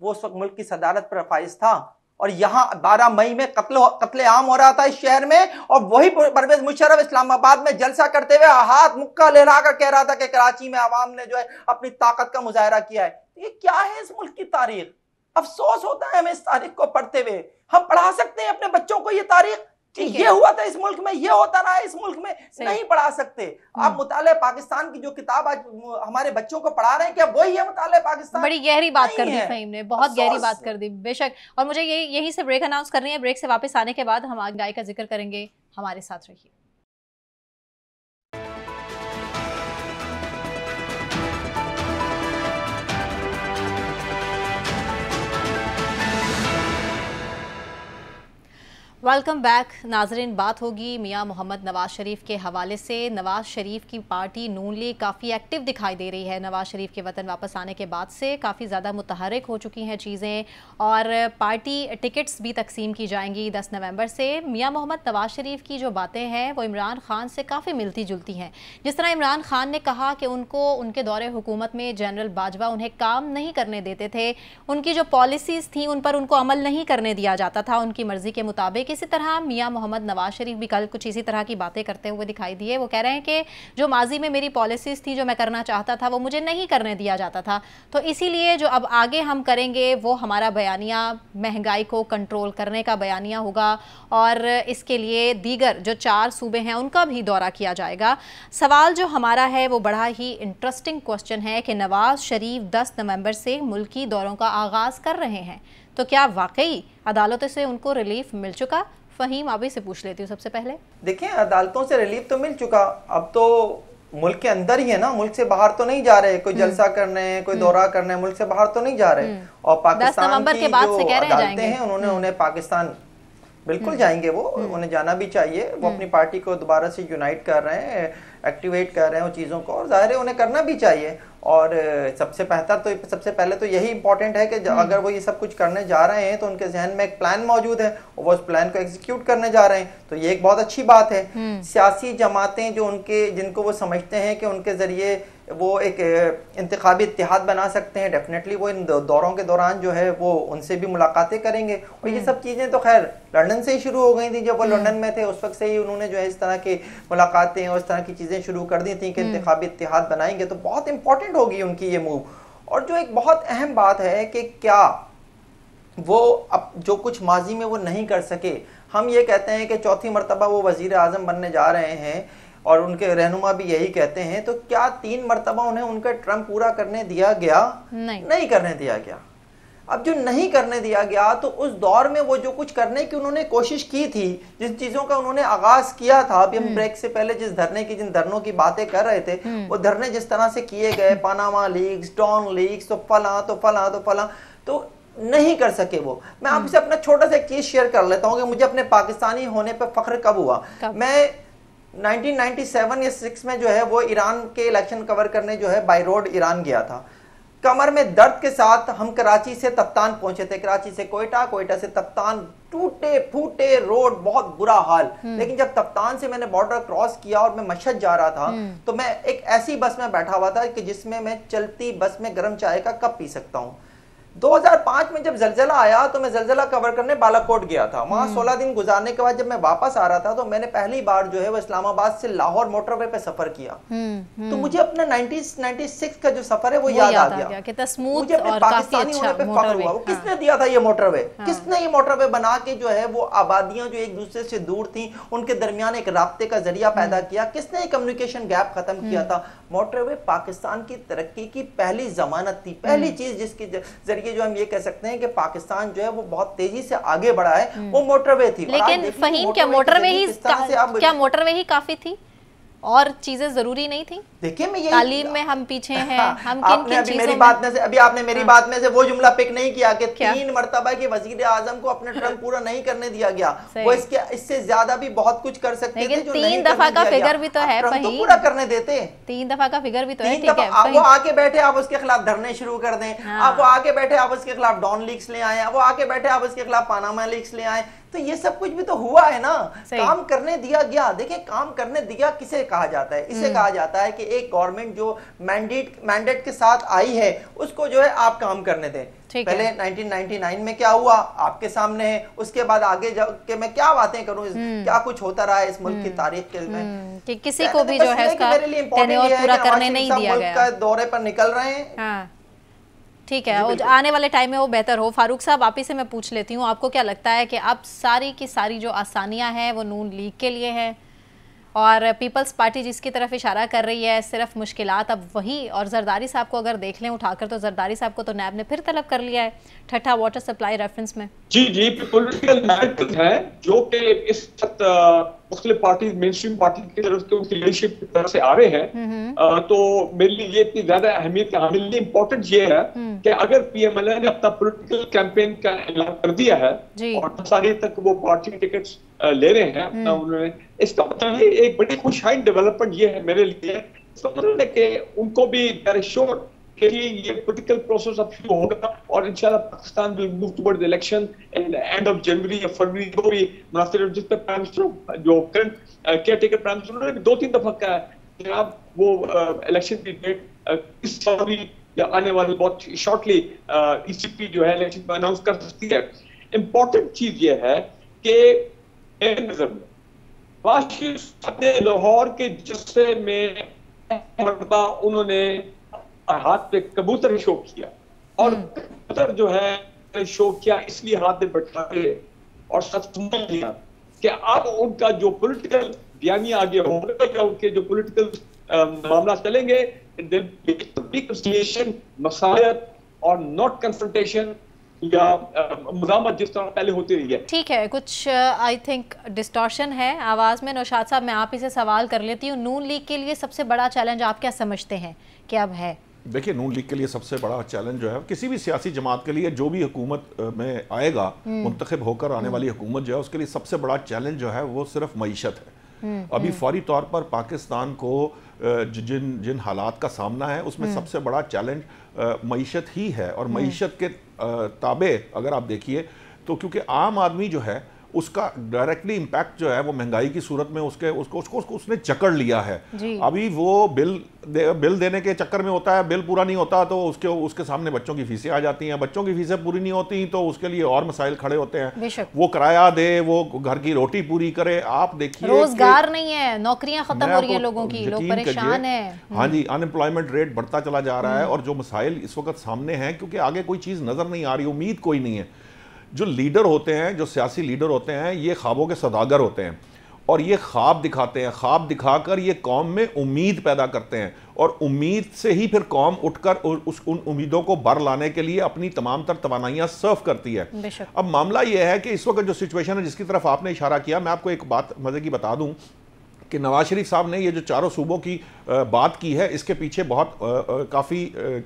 वो उस वक्त मुल्क की सदारत पर फाइज था, और यहाँ 12 मई में कत्ले आम हो रहा था इस शहर में, और वही परवेज मुशर्रफ इस्लामाबाद में जलसा करते हुए हाथ मुक्का लहरा कर कह रहा था कि कराची में आवाम ने जो है अपनी ताकत का मुजाहरा किया है। ये क्या है इस मुल्क की तारीख? अफसोस होता है हमें इस तारीख को पढ़ते हुए। हम पढ़ा सकते हैं अपने बच्चों को ये तारीख कि ये हुआ था इस मुल्क में, ये होता रहा है इस मुल्क में, नहीं पढ़ा सकते। आप मुताले पाकिस्तान की जो किताब आज हमारे बच्चों को पढ़ा रहे हैं, क्या वही है मुताले पाकिस्तान?
बड़ी गहरी बात कर दी फहीम ने, बहुत गहरी बात कर दी बेशक। और मुझे यहीं से ब्रेक अनाउंस करनी है। ब्रेक से वापस आने के बाद हम आगे का जिक्र करेंगे। हमारे साथ रहिए। वेलकम बैक नाजरीन। बात होगी मियां मोहम्मद नवाज शरीफ के हवाले से। नवाज शरीफ की पार्टी नून लीग काफ़ी एक्टिव दिखाई दे रही है। नवाज शरीफ के वतन वापस आने के बाद से काफ़ी ज़्यादा मुतहरक हो चुकी हैं चीज़ें, और पार्टी टिकट्स भी तकसीम की जाएंगी 10 नवंबर से। मियां मोहम्मद नवाज शरीफ की जो बातें हैं वो इमरान खान से काफ़ी मिलती जुलती हैं। जिस तरह इमरान खान ने कहा कि उनको उनके दौरे हुकूमत में जनरल बाजवा उन्हें काम नहीं करने देते थे, उनकी जो पॉलिसीज़ थी उन पर उनको अमल नहीं करने दिया जाता था उनकी मर्ज़ी के मुताबिक। इसी तरह मियां मोहम्मद नवाज शरीफ भी कल कुछ इसी तरह की बातें करते हुए दिखाई दिए। वो कह रहे हैं कि जो माजी में मेरी पॉलिसीज़ थी, जो मैं करना चाहता था, वो मुझे नहीं करने दिया जाता था, तो इसीलिए जो अब आगे हम करेंगे वो हमारा बयानिया महंगाई को कंट्रोल करने का बयानिया होगा, और इसके लिए दीगर जो 4 सूबे हैं उनका भी दौरा किया जाएगा। सवाल जो हमारा है वो बड़ा ही इंटरेस्टिंग क्वेश्चन है कि नवाज शरीफ 10 नवंबर से मुल्की दौरों का आगाज़ कर रहे हैं, तो क्या वाकई अदालतों से उनको रिलीफ मिल चुका? फहीम आप ही से पूछ लेती हूँ सबसे पहले।
देखिए, अदालतों से रिलीफ तो मिल चुका, अब तो मुल्क के अंदर ही है ना, मुल्क से बाहर तो नहीं जा रहे। कोई जलसा करने, कोई दौरा करने, मुल्क से बाहर तो नहीं जा रहे। और पाकिस्तान की जो अदालतें हैं उन्होंने उन्हें पाकिस्तान बिल्कुल जाएंगे, वो उन्हें जाना भी चाहिए। वो अपनी पार्टी को दोबारा से यूनाइट कर रहे हैं, एक्टिवेट कर रहे हैं वो चीज़ों को, और जाहिर है उन्हें करना भी चाहिए। और सबसे पहले तो यही इंपॉर्टेंट है कि अगर वो ये सब कुछ करने जा रहे हैं तो उनके जहन में एक प्लान मौजूद है और वो उस प्लान को एग्जीक्यूट करने जा रहे हैं, तो ये एक बहुत अच्छी बात है। सियासी जमातें जो जिनको वो समझते हैं कि उनके जरिए वो एक इंतखाबी इत्तेहाद बना सकते हैं, डेफिनेटली वो इन दौरों के दौरान जो है वो उनसे भी मुलाकातें करेंगे। और ये सब चीज़ें तो खैर लंदन से ही शुरू हो गई थी। जब वो लंदन में थे उस वक्त से ही उन्होंने जो है इस तरह की मुलाकातें और इस तरह की चीज़ें शुरू कर दी थी कि इंतखाबी इत्तेहाद बनाएंगे, तो बहुत इंपॉर्टेंट होगी उनकी ये मूव। और जो एक बहुत अहम बात है कि क्या वो अब जो कुछ माजी में वो नहीं कर सके, हम ये कहते हैं कि चौथी मरतबा वो वजीर आज़म बनने जा रहे हैं और उनके रहनुमा भी यही कहते हैं, तो क्या 3 मरतबा उन्हें उनका टर्म पूरा करने दिया गया? नहीं करने दिया गया। अब जो नहीं करने दिया गया, तो उस दौर में वो जो कुछ करने की उन्होंने कोशिश की थी, जिन चीज़ों का उन्होंने आगाज़ किया था, अभी हम ब्रेक से पहले जिन धरनों की बातें कर रहे थे, वो धरने जिस तरह से किए गए, पनामा लीक्स, डॉन लीक्स, तो फला तो नहीं कर सके वो। मैं आपसे अपना छोटा सा एक चीज़ शेयर कर लेता हूँ कि मुझे अपने पाकिस्तानी होने पर फख्र कब हुआ। मैं 1997 या 6 में जो है वो ईरान के इलेक्शन कवर करने जो है बाई रोड ईरान गया था। कमर में दर्द के साथ हम कराची से तप्तान पहुंचे थे, कराची से कोयटा, कोयटा से तप्तान, टूटे फूटे रोड, बहुत बुरा हाल। लेकिन जब तप्तान से मैंने बॉर्डर क्रॉस किया और मैं मशहद जा रहा था, तो मैं एक ऐसी बस में बैठा हुआ था कि जिसमें मैं चलती बस में गर्म चाय का कप पी सकता हूँ। 2005 में जब जलजला आया तो मैं जलजला कवर करने बालाकोट गया था। वहां 16 दिन गुजारने के बाद जब मैं वापस आ रहा था तो मैंने पहली बार जो है वो इस्लामाबाद से लाहौर मोटरवे पे सफर किया। तो मुझे अपना 1996 का जो सफर है वो याद आ गया। मुझे अपने पाकिस्तानी होने पे फख्र हुआ। वो किसने दिया था ये मोटरवे? किसने ये मोटरवे बना के जो है वो आबादियां जो एक दूसरे से दूर थी उनके दरमियान एक राब्ते का जरिया पैदा किया? किसने कम्युनिकेशन गैप खत्म किया था? मोटरवे पाकिस्तान की तरक्की की पहली जमानत थी, पहली चीज जिसके जरिए जो हम ये कह सकते हैं कि पाकिस्तान जो है वो बहुत तेजी से आगे बढ़ा है, वो मोटरवे थी।
लेकिन फहीम, क्या मोटरवे ही काफी थी? और चीजें जरूरी नहीं थी?
देखिए मैं
तालीम में हम पीछे हैं, हम किन
आपने
किन
अभी
चीजों
मेरी
में?
बात में से अभी आपने मेरी बात में से वो जुमला पिक नहीं किया कि 3 मरतबा के वजीर आजम को अपना टर्म पूरा नहीं करने दिया गया। वो इससे ज्यादा भी बहुत कुछ कर सकते थे जो
3 दफा का फिगर भी तो है,
तो पूरा करने देते।
3 दफा का फिगर भी तो है,
ठीक है। वो आके बैठे आप उसके खिलाफ धरने शुरू कर दें, आप वो आके बैठे आप उसके खिलाफ डॉन लीक्स ले आए, वो आके बैठे आप उसके खिलाफ पानामा लीक्स ले आए, तो ये सब कुछ भी तो हुआ है ना। काम करने दिया गया। देखिए काम करने दिया किसे कहा जाता है? इसे कहा जाता है कि एक गवर्नमेंट जो मैंडेट के साथ आई है उसको जो है आप काम करने दें। पहले 1999 में क्या हुआ आपके सामने है, उसके बाद आगे जाके मैं क्या बातें करूं, क्या कुछ होता रहा है इस मुल्क की तारीख के में
कि किसी को भी जो है इसका टेन्योर पूरा करने नहीं दिया गया।
दौरे पर निकल रहे हैं,
ठीक है, और आने वाले टाइम में वो बेहतर हो। फारूक साहब आप ही से मैं पूछ लेती हूँ, आपको क्या लगता है कि अब सारी की सारी जो आसानियाँ हैं वो नून लीग के लिए हैं और पीपल्स पार्टी जिसकी तरफ इशारा कर रही है सिर्फ मुश्किलात अब वही, और जरदारी साहब को अगर देख लें उठाकर तो जरदारी साहब को तो नैब ने फिर तलब कर लिया है ठट्ठा वाटर सप्लाई रेफरेंस में।
जी पॉलिटिकल नैरेटिव है जो कि इस मुख्तलिफ पार्टी मेन स्ट्रीम पार्टी की तरफ से उनकी लीडरशिप की तरफ से आ रहे हैं। तो मेरे लिए ये इतनी ज्यादा अहमियत का हमारे लिए इम्पोर्टेंट ये है कि अगर पीएमएलए ने अपना पॉलिटिकल कैंपेन का ऐलान कर दिया है और सारे तक वो पार्टी टिकट्स ले रहे हैं अपना, उन्होंने इसका मतलब ये एक बड़ी खुशहाल डेवलपमेंट ये है मेरे लिए। इसका मतलब है कि उनको भी श्योर कि ये पॉलिटिकल प्रोसेस अब शुरू होगा और इंशाल्लाह Pakistan will move towards election in end of January या फरवरी को भी मुनासिब, जिस पे प्राइम मिनिस्टर जो current care taker prime minister उन्होंने 2-3 दफा कहा कि आप वो इलेक्शन की डेट इस फरवरी या आने वाले बहुत शॉर्टली ईसीपी जो है इलेक्शन में अनाउंस कर सकती है। इंपॉर्टेंट चीज ये है कि नजर में लाहौर के जस्से में उन्होंने हाथ पे कबूतर शो किया और कबूतर जो है शो किया इसलिए हाथ में बैठा के और सच समझ लिया कि अब उनका जो पॉलिटिकल बयानी आगे होगा या उनके जो पॉलिटिकल मामला चलेंगे रिकंसिलिएशन, मसायत और नॉट कन्फ्रंटेशन या मुज़ामत जिस तरह पहले होती रही है।
ठीक है, कुछ आई थिंक डिस्टॉर्शन है आवाज में। नौशाद साहब मैं आप ही से सवाल कर लेती हूँ, नून लीग के लिए सबसे बड़ा चैलेंज आप क्या समझते हैं कि अब है?
देखिए नून लीग के लिए सबसे बड़ा चैलेंज जो है किसी भी सियासी जमात के लिए जो भी हुकूमत में आएगा, मुंतखब होकर आने वाली हुकूमत जो है उसके लिए सबसे बड़ा चैलेंज जो है वो सिर्फ मईशत है। अभी फौरी तौर पर पाकिस्तान को जिन हालात का सामना है उसमें सबसे बड़ा चैलेंज मईशत ही है। और मईशत के ताबे अगर आप देखिए तो क्योंकि आम आदमी जो है उसका डायरेक्टली इम्पैक्ट जो है वो महंगाई की सूरत में उसको उसने जकड़ लिया है। अभी वो बिल देने के चक्कर में होता है, बिल पूरा नहीं होता तो उसके सामने बच्चों की फीसें आ जाती हैं, बच्चों की फीसें पूरी नहीं होती तो उसके लिए और मसाइल खड़े होते हैं। वो किराया दे, वो घर की रोटी पूरी करे। आप देखिए
रोजगार नहीं है, नौकरियां खत्म हो रही हैं लोगों की, लोग परेशान हैं।
हाँ जी, अनएम्प्लॉयमेंट रेट बढ़ता चला जा रहा है और जो मसाइल इस वक्त सामने हैं क्योंकि आगे कोई चीज़ नजर नहीं आ रही, उम्मीद कोई नहीं है। जो लीडर होते हैं, जो सियासी लीडर होते हैं, ये ख्वाबों के सौदागर होते हैं और ये ख्वाब दिखाते हैं। ख्वाब दिखाकर ये कौम में उम्मीद पैदा करते हैं और उम्मीद से ही फिर कौम उठकर उन उम्मीदों को बर लाने के लिए अपनी तमाम तर तवानाइयाँ सर्व करती है। अब मामला ये है कि इस वक्त जो सिचुएशन है जिसकी तरफ आपने इशारा किया, मैं आपको एक बात मज़े की बता दूँ कि नवाज शरीफ साहब ने ये जो चारों सूबों की बात की है इसके पीछे बहुत काफ़ी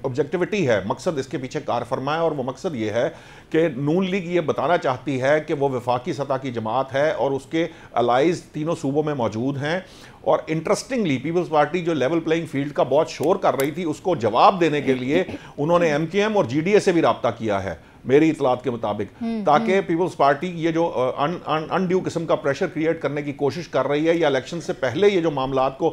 ऑब्जेक्टिविटी है, मकसद इसके पीछे कार फरमा है और वो मकसद ये है कि नून लीग ये बताना चाहती है कि वो वफाकी सतह की जमात है और उसके अलाइज तीनों सूबों में मौजूद हैं। और इंटरेस्टिंगली पीपल्स पार्टी जो लेवल प्लेइंग फील्ड का बहुत शोर कर रही थी उसको जवाब देने के लिए उन्होंने MKM और GDA से भी रब्ता किया है मेरी इतलात के मुताबिक, ताकि पीपल्स पार्टी ये जो अनड्यू किस्म का प्रेशर क्रिएट करने की कोशिश कर रही है या इलेक्शन से पहले ये जो मामलात को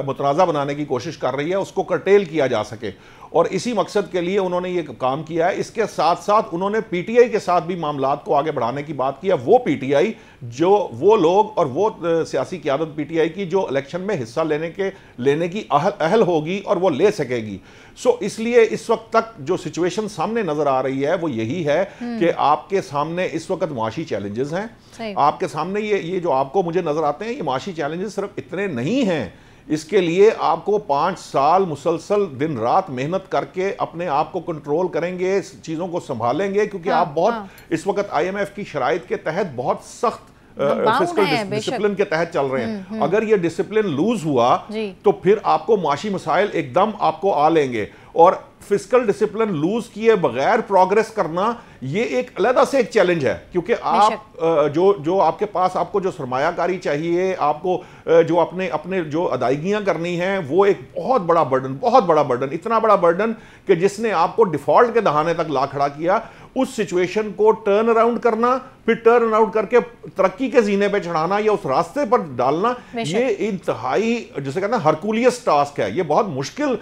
मुतनाज़ा बनाने की कोशिश कर रही है उसको कर्टेल किया जा सके। और इसी मकसद के लिए उन्होंने ये काम किया है। इसके साथ साथ उन्होंने PTI के साथ भी मामलात को आगे बढ़ाने की बात की है। वो PTI जो वो लोग और वो सियासी क़यादत PTI की जो इलेक्शन में हिस्सा लेने की अहल होगी और वो ले सकेगी। सो इसलिए इस वक्त तक जो सिचुएशन सामने नजर आ रही है वो यही है कि आपके सामने इस वक्त मुआशी चैलेंजेस हैं। आपके सामने ये जो आपको मुझे नजर आते हैं ये मुआशी चैलेंजेस सिर्फ इतने नहीं हैं, इसके लिए आपको 5 साल मुसलसल दिन रात मेहनत करके अपने आप को कंट्रोल करेंगे, चीज़ों को संभालेंगे क्योंकि आप बहुत इस वक्त IMF की शराइत के तहत बहुत सख्त फिस्कल डिसिप्लिन के तहत चल रहे हैं। अगर ये डिसिप्लिन लूज हुआ तो फिर आपको माशी मसाइल एकदम आपको आ लेंगे, और फिस्कल डिसिप्लिन लूज किए बगैर प्रोग्रेस करना ये एक अलग से एक चैलेंज है, क्योंकि आप जो आपके पास आपको जो सरमायाकारी चाहिए, आपको जो अपने जो अदायगियां करनी हैं, वो एक बहुत बड़ा बर्डन, इतना बड़ा बर्डन कि जिसने आपको डिफॉल्ट के दहाने तक ला खड़ा किया। उस सिचुएशन को टर्न अराउंड करना, फिर टर्न अराउंड करके तरक्की के जीने पे चढ़ाना या उस रास्ते पर डालना, ये इंतहाई जिसे कहते हैं हरकुलियस टास्क है, ये बहुत मुश्किल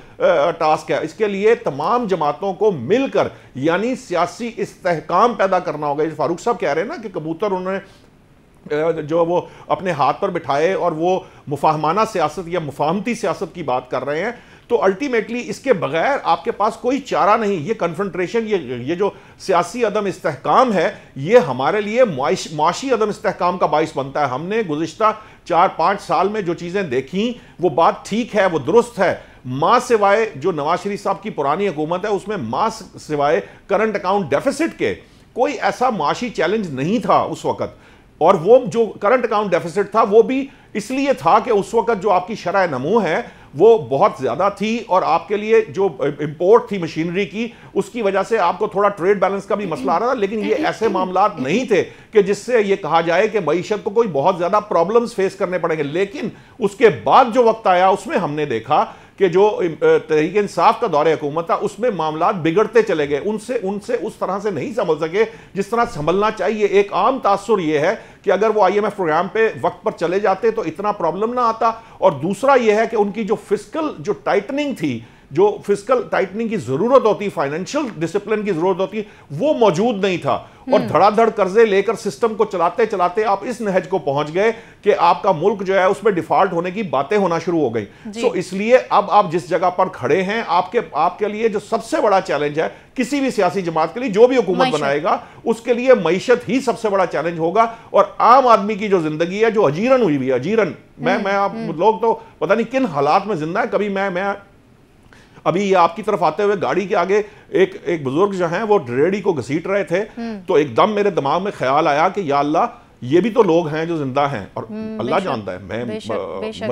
टास्क है। इसके लिए तमाम जमातों को मिलकर यानी सियासी इस्तेहकाम पैदा करना होगा। फारूक साहब कह रहे हैं ना कि कबूतर उन्होंने जो वो अपने हाथ पर बिठाए और वो मुफाहमाना सियासत या मुफाहमती सियासत की बात कर रहे हैं, तो अल्टीमेटली इसके बगैर आपके पास कोई चारा नहीं। ये कन्फ्रंट्रेशन, ये जो सियासी अदम इस्तेहकाम है, ये हमारे लिए माशी अदम इस्तेहकाम का बाइस बनता है। हमने गुज़िश्ता 4-5 साल में जो चीज़ें देखी वो बात ठीक है, वो दुरुस्त है। मां सिवाय जो नवाज शरीफ साहब की पुरानी हुकूमत है उसमें मां सिवाय करंट अकाउंट डेफिसिट के कोई ऐसा माशी चैलेंज नहीं था उस वक्त। और वो जो करंट अकाउंट डेफिसिट था वो भी इसलिए था कि उस वक्त जो आपकी शरह नमू है वो बहुत ज़्यादा थी, और आपके लिए जो इंपोर्ट थी मशीनरी की, उसकी वजह से आपको थोड़ा ट्रेड बैलेंस का भी मसला आ रहा था। लेकिन ये ऐसे मामलात नहीं थे कि जिससे ये कहा जाए कि मईशत को कोई बहुत ज़्यादा प्रॉब्लम्स फेस करने पड़ेंगे। लेकिन उसके बाद जो वक्त आया उसमें हमने देखा कि जो तहरीक इंसाफ का दौरे हुकूमत था उसमें मामलात बिगड़ते चले गए, उनसे उस तरह से नहीं संभल सके जिस तरह संभलना चाहिए। एक आम तासुर यह है कि अगर वो IMF प्रोग्राम पे वक्त पर चले जाते तो इतना प्रॉब्लम ना आता, और दूसरा यह है कि उनकी जो फिस्कल जो टाइटनिंग थी, जो फिस्कल टाइटनिंग की जरूरत होती, फाइनेंशियल डिसिप्लिन की जरूरत होती, वो मौजूद नहीं था। और धड़ाधड़ कर्जे लेकर सिस्टम को चलाते चलाते आप इस नहज को पहुंच गए कि आपका मुल्क जो है उसमें डिफॉल्ट होने की बातें होना शुरू हो गई। सो इसलिए अब आप जिस जगह पर खड़े हैं, आपके लिए जो सबसे बड़ा चैलेंज है किसी भी सियासी जमात के लिए, जो भी हुकूमत बनाएगा उसके लिए मईशत ही सबसे बड़ा चैलेंज होगा। और आम आदमी की जो जिंदगी है जो अजीरन हुई हुई है, अजीरन, मैं आप लोग तो पता नहीं किन हालात में जिंदा है। कभी मैं अभी ये आपकी तरफ आते हुए गाड़ी के आगे एक बुजुर्ग जो हैं वो रेडी को घसीट रहे थे, तो एकदम मेरे दिमाग में ख्याल आया कि या अल्लाह, ये भी तो लोग हैं जो जिंदा हैं, और अल्लाह जानता है, मैं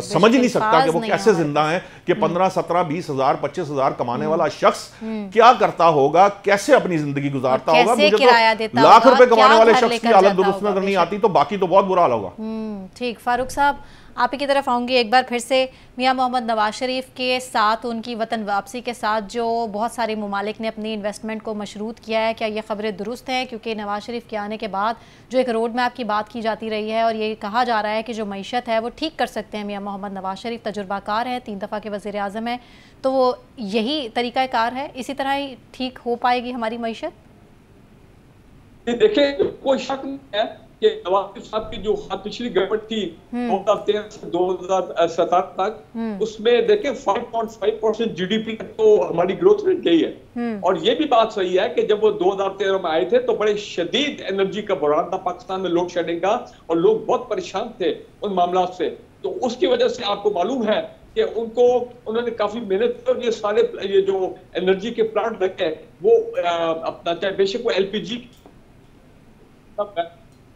समझ ही नहीं सकता कि वो कैसे जिंदा हैं कि 15, 17, 20 हजार 25 हजार कमाने वाला शख्स क्या करता होगा, कैसे अपनी जिंदगी गुजारता होगा। मुझे तो लाख रुपए कमाने वाले शख्स की हालत दुरुस्त नजर नहीं आती, तो बाकी तो बहुत बुरा हाल होगा।
ठीक, फारूक साहब आप ही की तरफ आऊँगी एक बार फिर से। मियां मोहम्मद नवाज शरीफ के साथ उनकी वतन वापसी के साथ जो बहुत सारे ममालिक ने अपनी इन्वेस्टमेंट को मशरूत किया है, क्या ये खबरें दुरुस्त हैं? क्योंकि नवाज शरीफ के आने के बाद जो एक रोड मैप की बात की जाती रही है और ये कहा जा रहा है कि जो मईशत है वो ठीक कर सकते हैं मियां मोहम्मद नवाज शरीफ, तजुर्बाकार हैं, 3 दफ़ा के वज़ीर आज़म हैं, तो वो यही तरीक़ाकार है, इसी तरह ही ठीक हो पाएगी हमारी मईशत?
देखिए, कोई शक नहीं है कि नवाज साहब की जो पिछली गवर्नमेंट थी 2013 से 2017 तक, उसमें देखें 5.5% GDP तो हमारी ग्रोथ रेट गई है। और ये भी बात सही है कि जब वो 2013 में आए थे तो बड़े शदीद एनर्जी का बहरान था पाकिस्तान में, लोड शेडिंग का, और लोग बहुत परेशान थे उन मामला से। तो उसकी वजह से आपको मालूम है कि उन्होंने काफी मेहनत की, और ये सारे ये जो एनर्जी के प्लांट लगे वो अपना, चाहे बेशक वो LPG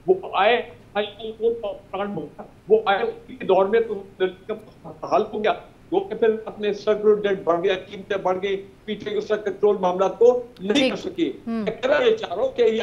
वो आए, वो आए के दौर में तो हाल हो गया, वो फिर अपने सर्कुलर डेट बढ़ गया, कीमतें बढ़ गई, पीछे उसका कंट्रोल मामला को नहीं कर सकी। मैं ये चाह रहा हूँ कि ये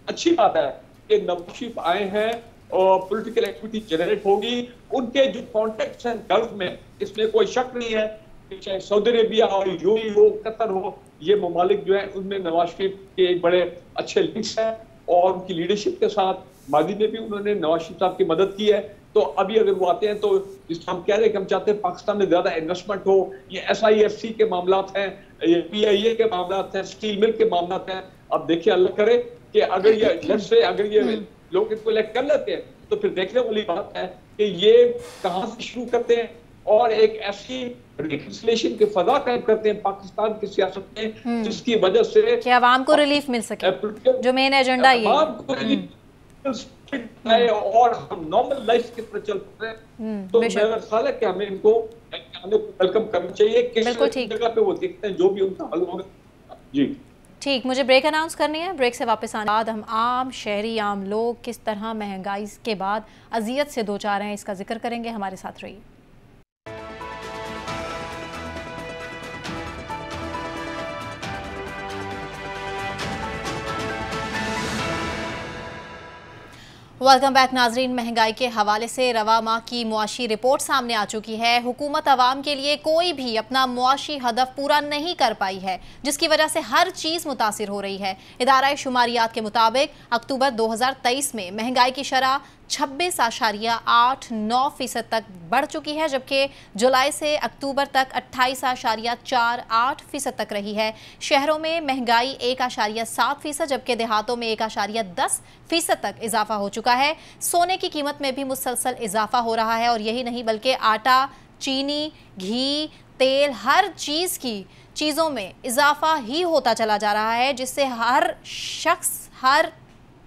अच्छी बात है कि नवाज शरीफ आए हैं और पॉलिटिकल एक्टिविटी जनरेट होगी, उनके जो कॉन्टेक्ट्स हैं गल्फ में, इसमें कोई शक नहीं है, चाहे सऊदी अरेबिया हो, यूएई हो, कतर हो, ये ममालिक जो है उनमें नवाज शरीफ के एक बड़े अच्छे लिंक्स हैं, और उनकी लीडरशिप के साथ मादी में भी उन्होंने नवाज शरीफ साहब की मदद की है। तो अभी अगर वो आते हैं तो जिस हम कह रहे हैं कि हम चाहते हैं पाकिस्तान में ज्यादा इन्वेस्टमेंट हो, ये SIFC के मामलात हैं, ये PIA के मामलात हैं, स्टील मिल के मामलात हैं। अब देखिए, अल्लाह करे कि अगर ये लोग इनको इलेक्ट कर लेते हैं तो फिर देखने वाली बात है कि ये कहाँ से शुरू करते हैं और एक ऐसी रिकंसिलिएशन की फजा कायम करते हैं पाकिस्तान की सियासत में जिसकी वजह से
कि आवाम को रिलीफ मिल सके, जो मेन एजेंडा ये
है, और हम नॉर्मल लाइफ की तरफ चल रहे हैं। तो मेरा ख्याल है कि हमें इनको वेलकम करना चाहिए, किस जगह पे वो देखते हैं जो भी उनका हल होगा। जी
ठीक, मुझे ब्रेक अनाउंस करनी है। ब्रेक से वापस आने के बाद हम आम शहरी, आम लोग किस तरह महंगाई के बाद अजियत से दो चार हैं, इसका जिक्र करेंगे। हमारे साथ रहिए। वेलकम बैक नाजरीन। महंगाई के हवाले से रवा माह की मुआशी रिपोर्ट सामने आ चुकी है। हुकूमत आवाम के लिए कोई भी अपना मुआशी हदफ पूरा नहीं कर पाई है, जिसकी वजह से हर चीज़ मुतासिर हो रही है। इदारा शुमारियात के मुताबिक अक्टूबर 2023 में महंगाई की शरह 26.89% तक बढ़ चुकी है, जबकि जुलाई से अक्टूबर तक 28.48% तक रही है। शहरों में महंगाई 1.7%, जबकि देहातों में 1.10% तक इजाफा हो चुका है। सोने की कीमत में भी मुसलसल इजाफा हो रहा है, और यही नहीं बल्कि आटा, चीनी, घी, तेल, हर चीज़ों में इजाफा ही होता चला जा रहा है, जिससे हर शख्स, हर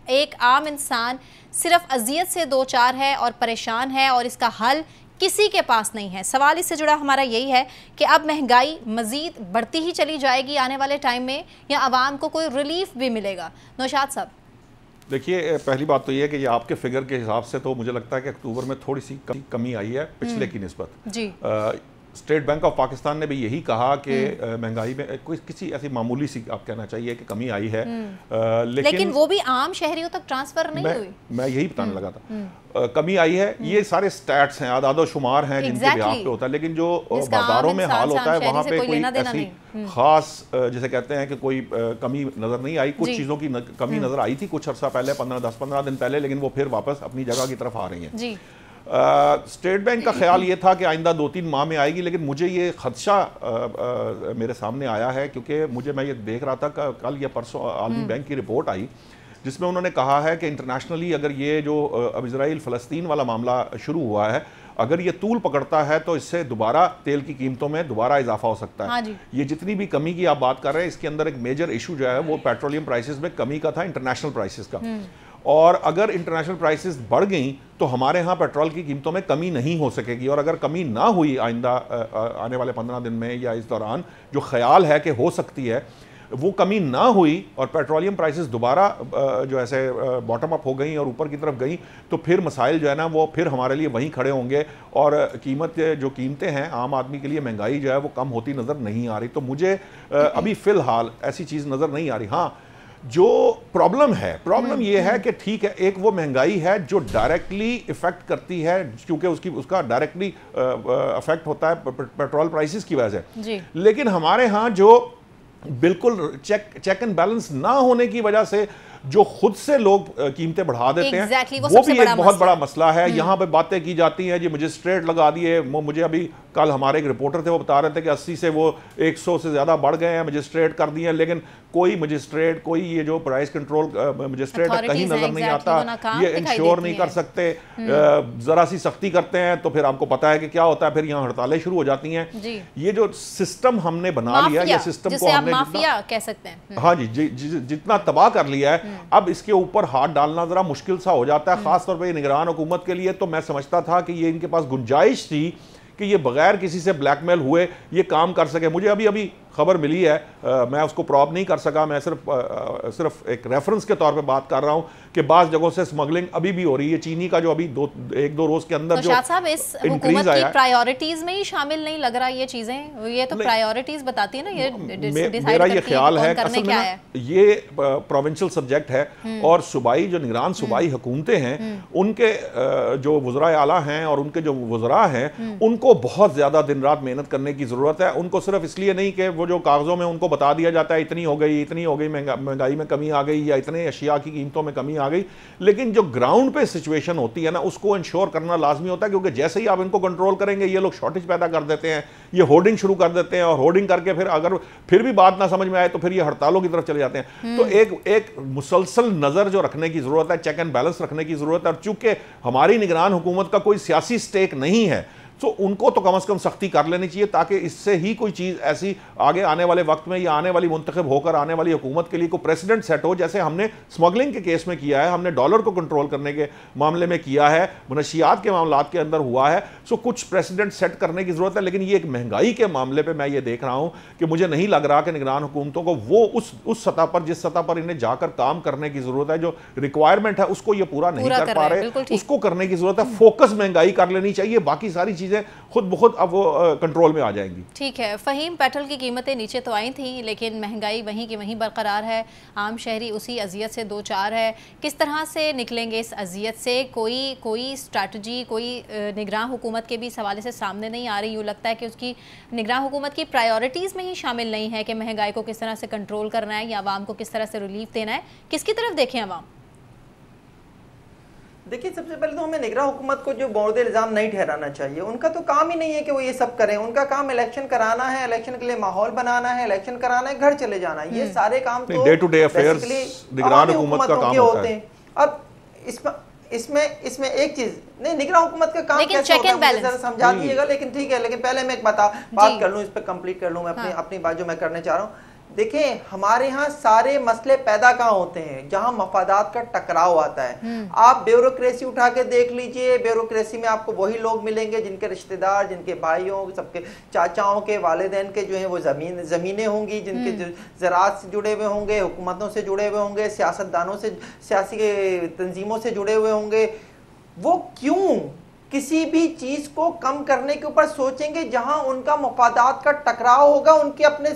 एक आम इंसान सिर्फ अजियत से दो चार है और परेशान है, और इसका हल किसी के पास नहीं है। सवाल इससे जुड़ा हमारा यही है कि अब महंगाई मज़ीद बढ़ती ही चली जाएगी आने वाले टाइम में, या आवाम को कोई रिलीफ भी मिलेगा? नौशाद साहब,
देखिए, पहली बात तो ये है कि ये आपके फिगर के हिसाब से तो मुझे लगता है कि अक्टूबर में थोड़ी सी कमी आई है पिछले की निस्बत जी। स्टेट बैंक ऑफ पाकिस्तान ने भी यही कहा कि महंगाई में कोई किसी ऐसी मामूली सी, आप कहना चाहिए कि कमी आई है,
लेकिन वो भी आम शहरियों तक ट्रांसफर नहीं हुई।
मैं यही बताने लगा था, कमी आई है। ये सारे स्टैट्स हैं, आदादो शुमार हैं जिनके बिहाफ पे होता है, लेकिन जो बाजारों में हाल होता है वहाँ पे कोई ऐसी खास जिसे कहते हैं कि कोई कमी नजर नहीं आई। कुछ चीज़ों की कमी नजर आई थी कुछ अर्सा पहले, 10-15 दिन पहले, लेकिन वो फिर वापस अपनी जगह की तरफ आ रही हैं। स्टेट बैंक का ख्याल ये था कि आइंदा 2-3 माह में आएगी, लेकिन मुझे ये खदशा मेरे सामने आया है, क्योंकि मैं ये देख रहा था कल या परसों आलमी बैंक की रिपोर्ट आई, जिसमें उन्होंने कहा है कि इंटरनेशनली अगर ये जो अब इजराइल फ़लस्तीन वाला मामला शुरू हुआ है, अगर ये तूल पकड़ता है तो इससे दोबारा तेल की कीमतों में दोबारा इजाफा हो सकता है।
हाँ जी।
ये जितनी भी कमी की आप बात कर रहे हैं, इसके अंदर एक मेजर इशू जो है वो पेट्रोलियम प्राइसेस में कमी का था, इंटरनेशनल प्राइसेस का। और अगर इंटरनेशनल प्राइसेस बढ़ गई तो हमारे यहाँ पेट्रोल की कीमतों में कमी नहीं हो सकेगी, और अगर कमी ना हुई आइंदा आने वाले 15 दिन में या इस दौरान, जो ख्याल है कि हो सकती है, वो कमी ना हुई और पेट्रोलियम प्राइसेस दोबारा जो ऐसे बॉटम अप हो गई और ऊपर की तरफ गई, तो फिर मसाइल जो है ना वो फिर हमारे लिए वहीं खड़े होंगे, और कीमतें हैं आम आदमी के लिए, महंगाई जो है वो कम होती नज़र नहीं आ रही। तो मुझे अभी फ़िलहाल ऐसी चीज़ नज़र नहीं आ रही। हाँ, जो प्रॉब्लम ये है कि ठीक है, एक वो महंगाई है जो डायरेक्टली इफेक्ट करती है, क्योंकि उसका डायरेक्टली इफेक्ट होता है पेट्रोल प्राइसेस की वजह से, लेकिन हमारे यहाँ जो बिल्कुल चेक एंड बैलेंस ना होने की वजह से जो खुद से लोग कीमतें बढ़ा देते हैं, वो भी एक बहुत बड़ा मसला है। यहाँ पे बातें की जाती हैं जी मजिस्ट्रेट लगा दिए, मुझे अभी कल हमारे एक रिपोर्टर थे वो बता रहे थे कि 80 से वो 100 से ज़्यादा बढ़ गए हैं, मजिस्ट्रेट कर दिए, लेकिन कोई मजिस्ट्रेट, कोई ये जो प्राइस कंट्रोल मजिस्ट्रेट कहीं नजर नहीं आता, ये इंश्योर नहीं कर सकते। ज़रा सी सख्ती करते हैं तो फिर आपको पता है कि क्या होता है, फिर यहाँ हड़तालें शुरू हो जाती हैं। ये जो सिस्टम हमने बना लिया, ये सिस्टम को हमने
माफिया कह सकते हैं,
हाँ जी, जितना तबाह कर लिया है, अब इसके ऊपर हाथ डालना जरा मुश्किल सा हो जाता है, खासतौर पर निगरान हुकूमत के लिए। तो मैं समझता था कि ये इनके पास गुंजाइश थी कि ये बगैर किसी से ब्लैकमेल हुए ये काम कर सके। मुझे अभी खबर मिली है, मैं उसको प्रॉब नहीं कर सका, मैं सिर्फ एक रेफरेंस के तौर पे बात कर रहा हूँ कि बाज़ जगहों से स्मगलिंग अभी भी हो रही है। चीनी का जो अभी 1-2 रोज के अंदर जो
साहब इस हुकूमत की प्रायोरिटीज में ही शामिल नहीं लग रहा ये चीजें, ये तो प्रायोरिटीज बताती है ना, ये
मेरा ये ख्याल है असल में ये प्रोविंशियल सब्जेक्ट है, और सूबाई जो निगरान सूबाई हुकूमतें हैं, उनके जो वज़रा आला हैं और उनके जो वज़रा हैं, उनको बहुत ज़्यादा दिन रात मेहनत करने की ज़रूरत है। उनको सिर्फ इसलिए नहीं कि वो जो कागज़ों में उनको बता दिया जाता है इतनी हो गई, महंगाई में कमी आ गई या इतने अशिया की कीमतों में कमी आ गई, लेकिन जो ग्राउंड पे सिचुएशन होती है ना, उसको इंश्योर करना लाजमी होता है, क्योंकि जैसे ही आप इनको कंट्रोल करेंगे ये लोग शॉर्टेज पैदा कर देते हैं, ये होर्डिंग शुरू कर देते हैं, और होर्डिंग करके फिर अगर फिर भी बात ना समझ में आए तो फिर ये हड़तालों की तरफ चले जाते हैं। तो एक मुसलसल नज़र जो रखने की ज़रूरत है, चेक एंड बैलेंस रखने की ज़रूरत है, और चूंकि हमारी निगरान हुकूमत का कोई सियासी स्टेक नहीं है, सो उनको तो कम से कम सख्ती कर लेनी चाहिए, ताकि इससे ही कोई चीज़ ऐसी आगे आने वाले वक्त में या आने वाली मुंतखब होकर आने वाली हुकूमत के लिए कोई प्रेसिडेंट सेट हो, जैसे हमने स्मगलिंग के केस में किया है, हमने डॉलर को कंट्रोल करने के मामले में किया है, मनशियात के मामलों के अंदर हुआ है। सो कुछ प्रेसिडेंट सेट करने की ज़रूरत है। लेकिन ये एक महंगाई के मामले पर मैं ये देख रहा हूँ कि मुझे नहीं लग रहा कि निगरान हुकूमतों को वो उस सतह पर, जिस सतह पर इन्हें जाकर काम करने की ज़रूरत है, जो रिक्वायरमेंट है उसको ये पूरा नहीं कर पा रहे, उसको करने की ज़रूरत है। फोकस महंगाई कर लेनी चाहिए, बाकी सारी चीज़ें खुद ब खुद अब वो कंट्रोल में आ जाएंगी।
ठीक है फ़हीम, पेट्रोल की कीमतें नीचे तो आई थी, लेकिन महंगाई वहीं की वहीं बरकरार है, आम शहरी उसी अजियत से दो चार है। किस तरह से निकलेंगे इस अजियत से? कोई स्ट्रैटेजी, कोई निगरान हुकूमत के भी इस हवाले से सामने नहीं आ रही? यूँ लगता है कि उसकी निगरान हुकूमत की प्रायोरिटीज़ में ही शामिल नहीं है कि महंगाई को किस तरह से कंट्रोल करना है या आवाम को किस तरह से रिलीफ देना है। किसकी तरफ देखें आवाम?
देखिए, सबसे पहले तो हमें निगरान हुकूमत को जो बोर्ड इल्ज़ाम नहीं ठहराना चाहिए। उनका तो काम ही नहीं है कि वो ये सब करें। उनका काम इलेक्शन कराना है, इलेक्शन के लिए माहौल बनाना है, इलेक्शन कराना है, घर चले जाना है। ये सारे काम तो
डे टू डे अफेयर्स निगरान हुकूमत का काम होता है।
अब इसमें एक चीज नहीं, निगरान हुकूमत का काम कैसे होता है मुझे समझा दीजिएगा। लेकिन ठीक है, लेकिन पहले मैं एक बात कर लूँ, इस पर कंप्लीट कर लूँ मैं अपनी बात जो मैं करने चाह रहा हूँ। देखें, हमारे यहाँ सारे मसले पैदा कहाँ होते हैं? जहाँ मफादात का टकराव आता है। आप ब्यूरोक्रेसी उठा के देख लीजिए, ब्यूरोक्रेसी में आपको वही लोग मिलेंगे जिनके रिश्तेदार, जिनके भाइयों, सबके चाचाओं के, वालिदैन के जो है वो ज़मीनें होंगी, जिनके ज़राअत से जुड़े हुए होंगे, हुकूमतों से जुड़े हुए होंगे, सियासतदानों से, सियासी तंजीमों से जुड़े हुए होंगे। वो क्यों किसी भी चीज को कम करने के ऊपर सोचेंगे जहां उनका मफादात का टकराव होगा उनके अपने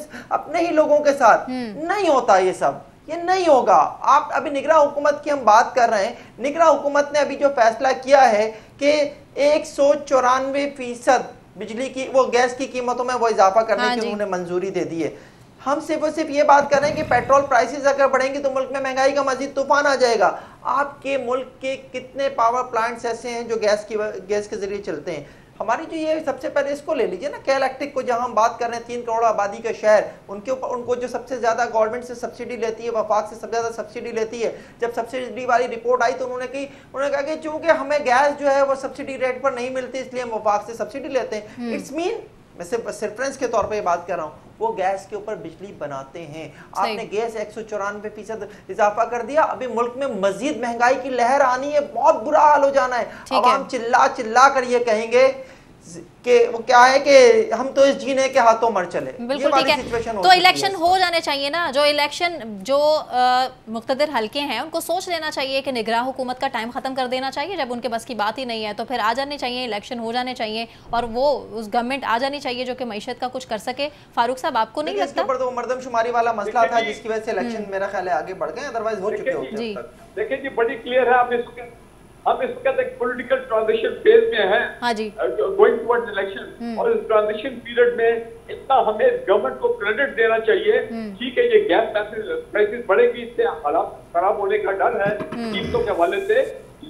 ही लोगों के साथ? नहीं होता ये सब, ये नहीं होगा। आप अभी निगरान हुकूमत की हम बात कर रहे हैं। निगरान हुकूमत ने अभी जो फैसला किया है कि 194% बिजली की, वो गैस की कीमतों में वो इजाफा करने की उन्होंने मंजूरी दे दी है। हम सिर्फ ये बात कर रहे हैं कि पेट्रोल प्राइसेस अगर बढ़ेंगे तो मुल्क में महंगाई का मजीद तूफान आ जाएगा। आपके मुल्क के कितने पावर प्लांट्स ऐसे हैं जो गैस के जरिए चलते हैं? हमारी जो ये सबसे पहले इसको ले लीजिए ना, केल एक्टिव को, जहां हम बात कर रहे हैं 3 करोड़ आबादी का शहर, उनके ऊपर उनको जो सबसे ज्यादा गवर्नमेंट से सब्सिडी लेती है, वफाक से सबसे ज्यादा सब्सिडी लेती है। जब सब्सिडी वाली रिपोर्ट आई तो उन्होंने कहा कि चूंकि हमें गैस जो है वो सब्सिडी रेट पर नहीं मिलती, इसलिए हम वफाक से सब्सिडी लेते हैं। इट्स मीन, मैं सिर्फ रेफरेंस के तौर पे बात कर रहा हूँ, वो गैस के ऊपर बिजली बनाते हैं। आपने गैस 194% इजाफा कर दिया। अभी मुल्क में मजीद महंगाई की लहर आनी है, बहुत बुरा हाल हो जाना है। अब हम चिल्ला कर ये कहेंगे कि वो क्या है कि हम तो इस जीने के हाथों मर चले।
बिल्कुल ठीक है, तो इलेक्शन हो जाने चाहिए ना। जो मुख्तदिर हल्के हैं उनको सोच लेना चाहिए कि निगरान हुकूमत का टाइम खत्म कर देना चाहिए। जब उनके बस की बात ही नहीं है तो फिर आ जाने चाहिए, इलेक्शन हो जाने चाहिए और वो उस गवर्नमेंट आ जानी चाहिए जो कि मईशत का कुछ कर सके। फारूक साहब, आपको नहीं लगता?
तो मर्दमशुमारी वाला मसला था जिसकी वजह से इलेक्शन मेरा ख्याल है आगे बढ़ गए, अदरवाइज हो चुके होते।
जी देखिए जी, बड़ी क्लियर है। हम इस वक्त एक पॉलिटिकल ट्रांजिशन फेज में हैं,
हाँ जी,
गोइंग टुवर्ड्स इलेक्शन। और इस ट्रांजिशन पीरियड में इतना हमें गवर्नमेंट को क्रेडिट देना चाहिए। ठीक है, ये गैस प्राइसेस बढ़ेगी, इससे हालात खराब होने का डर है कीमतों के हवाले से,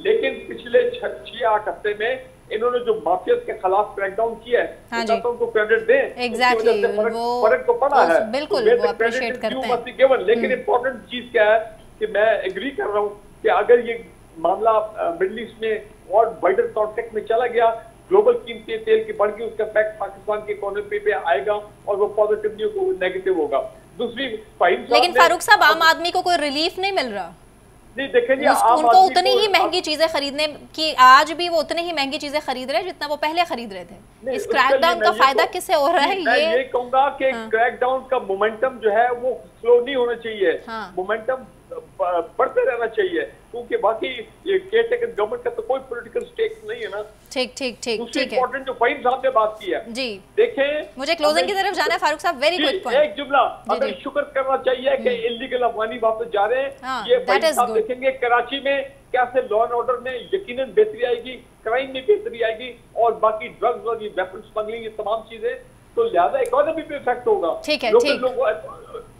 लेकिन पिछले 6-8 हफ्ते में इन्होंने जो माफिया के खिलाफ क्रैकडाउन किया है,
हाँ
तो उनको क्रेडिट दें।
एग्जैक्टली,
फर्क तो पड़ा है,
बिल्कुल वो अप्रिशिएट करते हैं।
लेकिन इंपॉर्टेंट चीज क्या है कि मैं एग्री कर रहा हूँ कि अगर ये मामला मिडिल ईस्ट में और वाइडर कॉन्टेक्स्ट में चला गया, ग्लोबल कीमतें तेल की बढ़ गई, उसका इफेक्ट पाकिस्तान की इकोनॉमी पे आएगा और वो पॉजिटिव नहीं होगा, नेगेटिव होगा। दूसरी,
लेकिन फारूक साहब, आम आदमी को कोई रिलीफ नहीं मिल रहा।
नहीं, देखें जी,
उनको उतनी ही महंगी चीजें खरीदने की, आज भी वो उतनी ही महंगी चीजें खरीद रहे हैं जितना वो पहले खरीद रहे थे। इस क्रैकडाउन का फायदा किससे हो रहा है?
ये कहूंगा कि क्रैकडाउन का मोमेंटम जो है वो स्लो नहीं होना चाहिए, मोमेंटम बढ़ते रहना चाहिए, क्योंकि बाकी ये केयरटेकर गवर्नमेंट का तो कोई पॉलिटिकल स्टेक नहीं है ना।
ठीक है,
इंपॉर्टेंट जो फहीम साहब ने बात की है
जी,
देखें,
मुझे क्लोजिंग की तरफ जाना है फारूक साहब, वेरी गुड पॉइंट।
एक जुमला अगर शुक्र करना चाहिए कि इलीगल अफगानी वापस जा रहे हैं। ये फहीम साहब देखेंगे कराची में कैसे लॉ एंड ऑर्डर में यकीनन बेहतरी आएगी, क्राइम में बेहतरी आएगी, और बाकी ड्रग्स और ये वेपन स्मगलिंग, ये तमाम चीजें, तो लिहाजा इकोनॉमी पे इफेक्ट होगा।
ठीक है,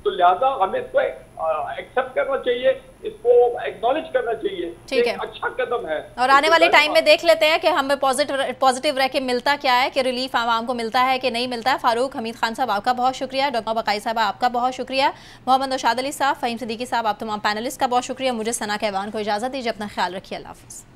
तो लिहाजा हमें इसको एक्सेप्ट करना चाहिए, इसको एक्नॉलेज करना चाहिए।
ठीक है,
अच्छा कदम है।
और आने वाले टाइम में देख लेते हैं कि हमें पॉजिटिव रह के मिलता क्या है, कि रिलीफ आवाम को मिलता है कि नहीं मिलता है। फारूक हमीद खान साहब, आपका बहुत शुक्रिया। डॉक्टर बकाई साहब, आपका बहुत शुक्रिया। मोहम्मद नौशाद अली साहब, फ़हीम सिद्दीकी साहब, आप तमाम पैनलिस्ट का बहुत शुक्रिया। मुझे सना कहवान को इजाज़त दीजिए। अपना ख्याल रखिए। अल्लाह हाफ़िज़।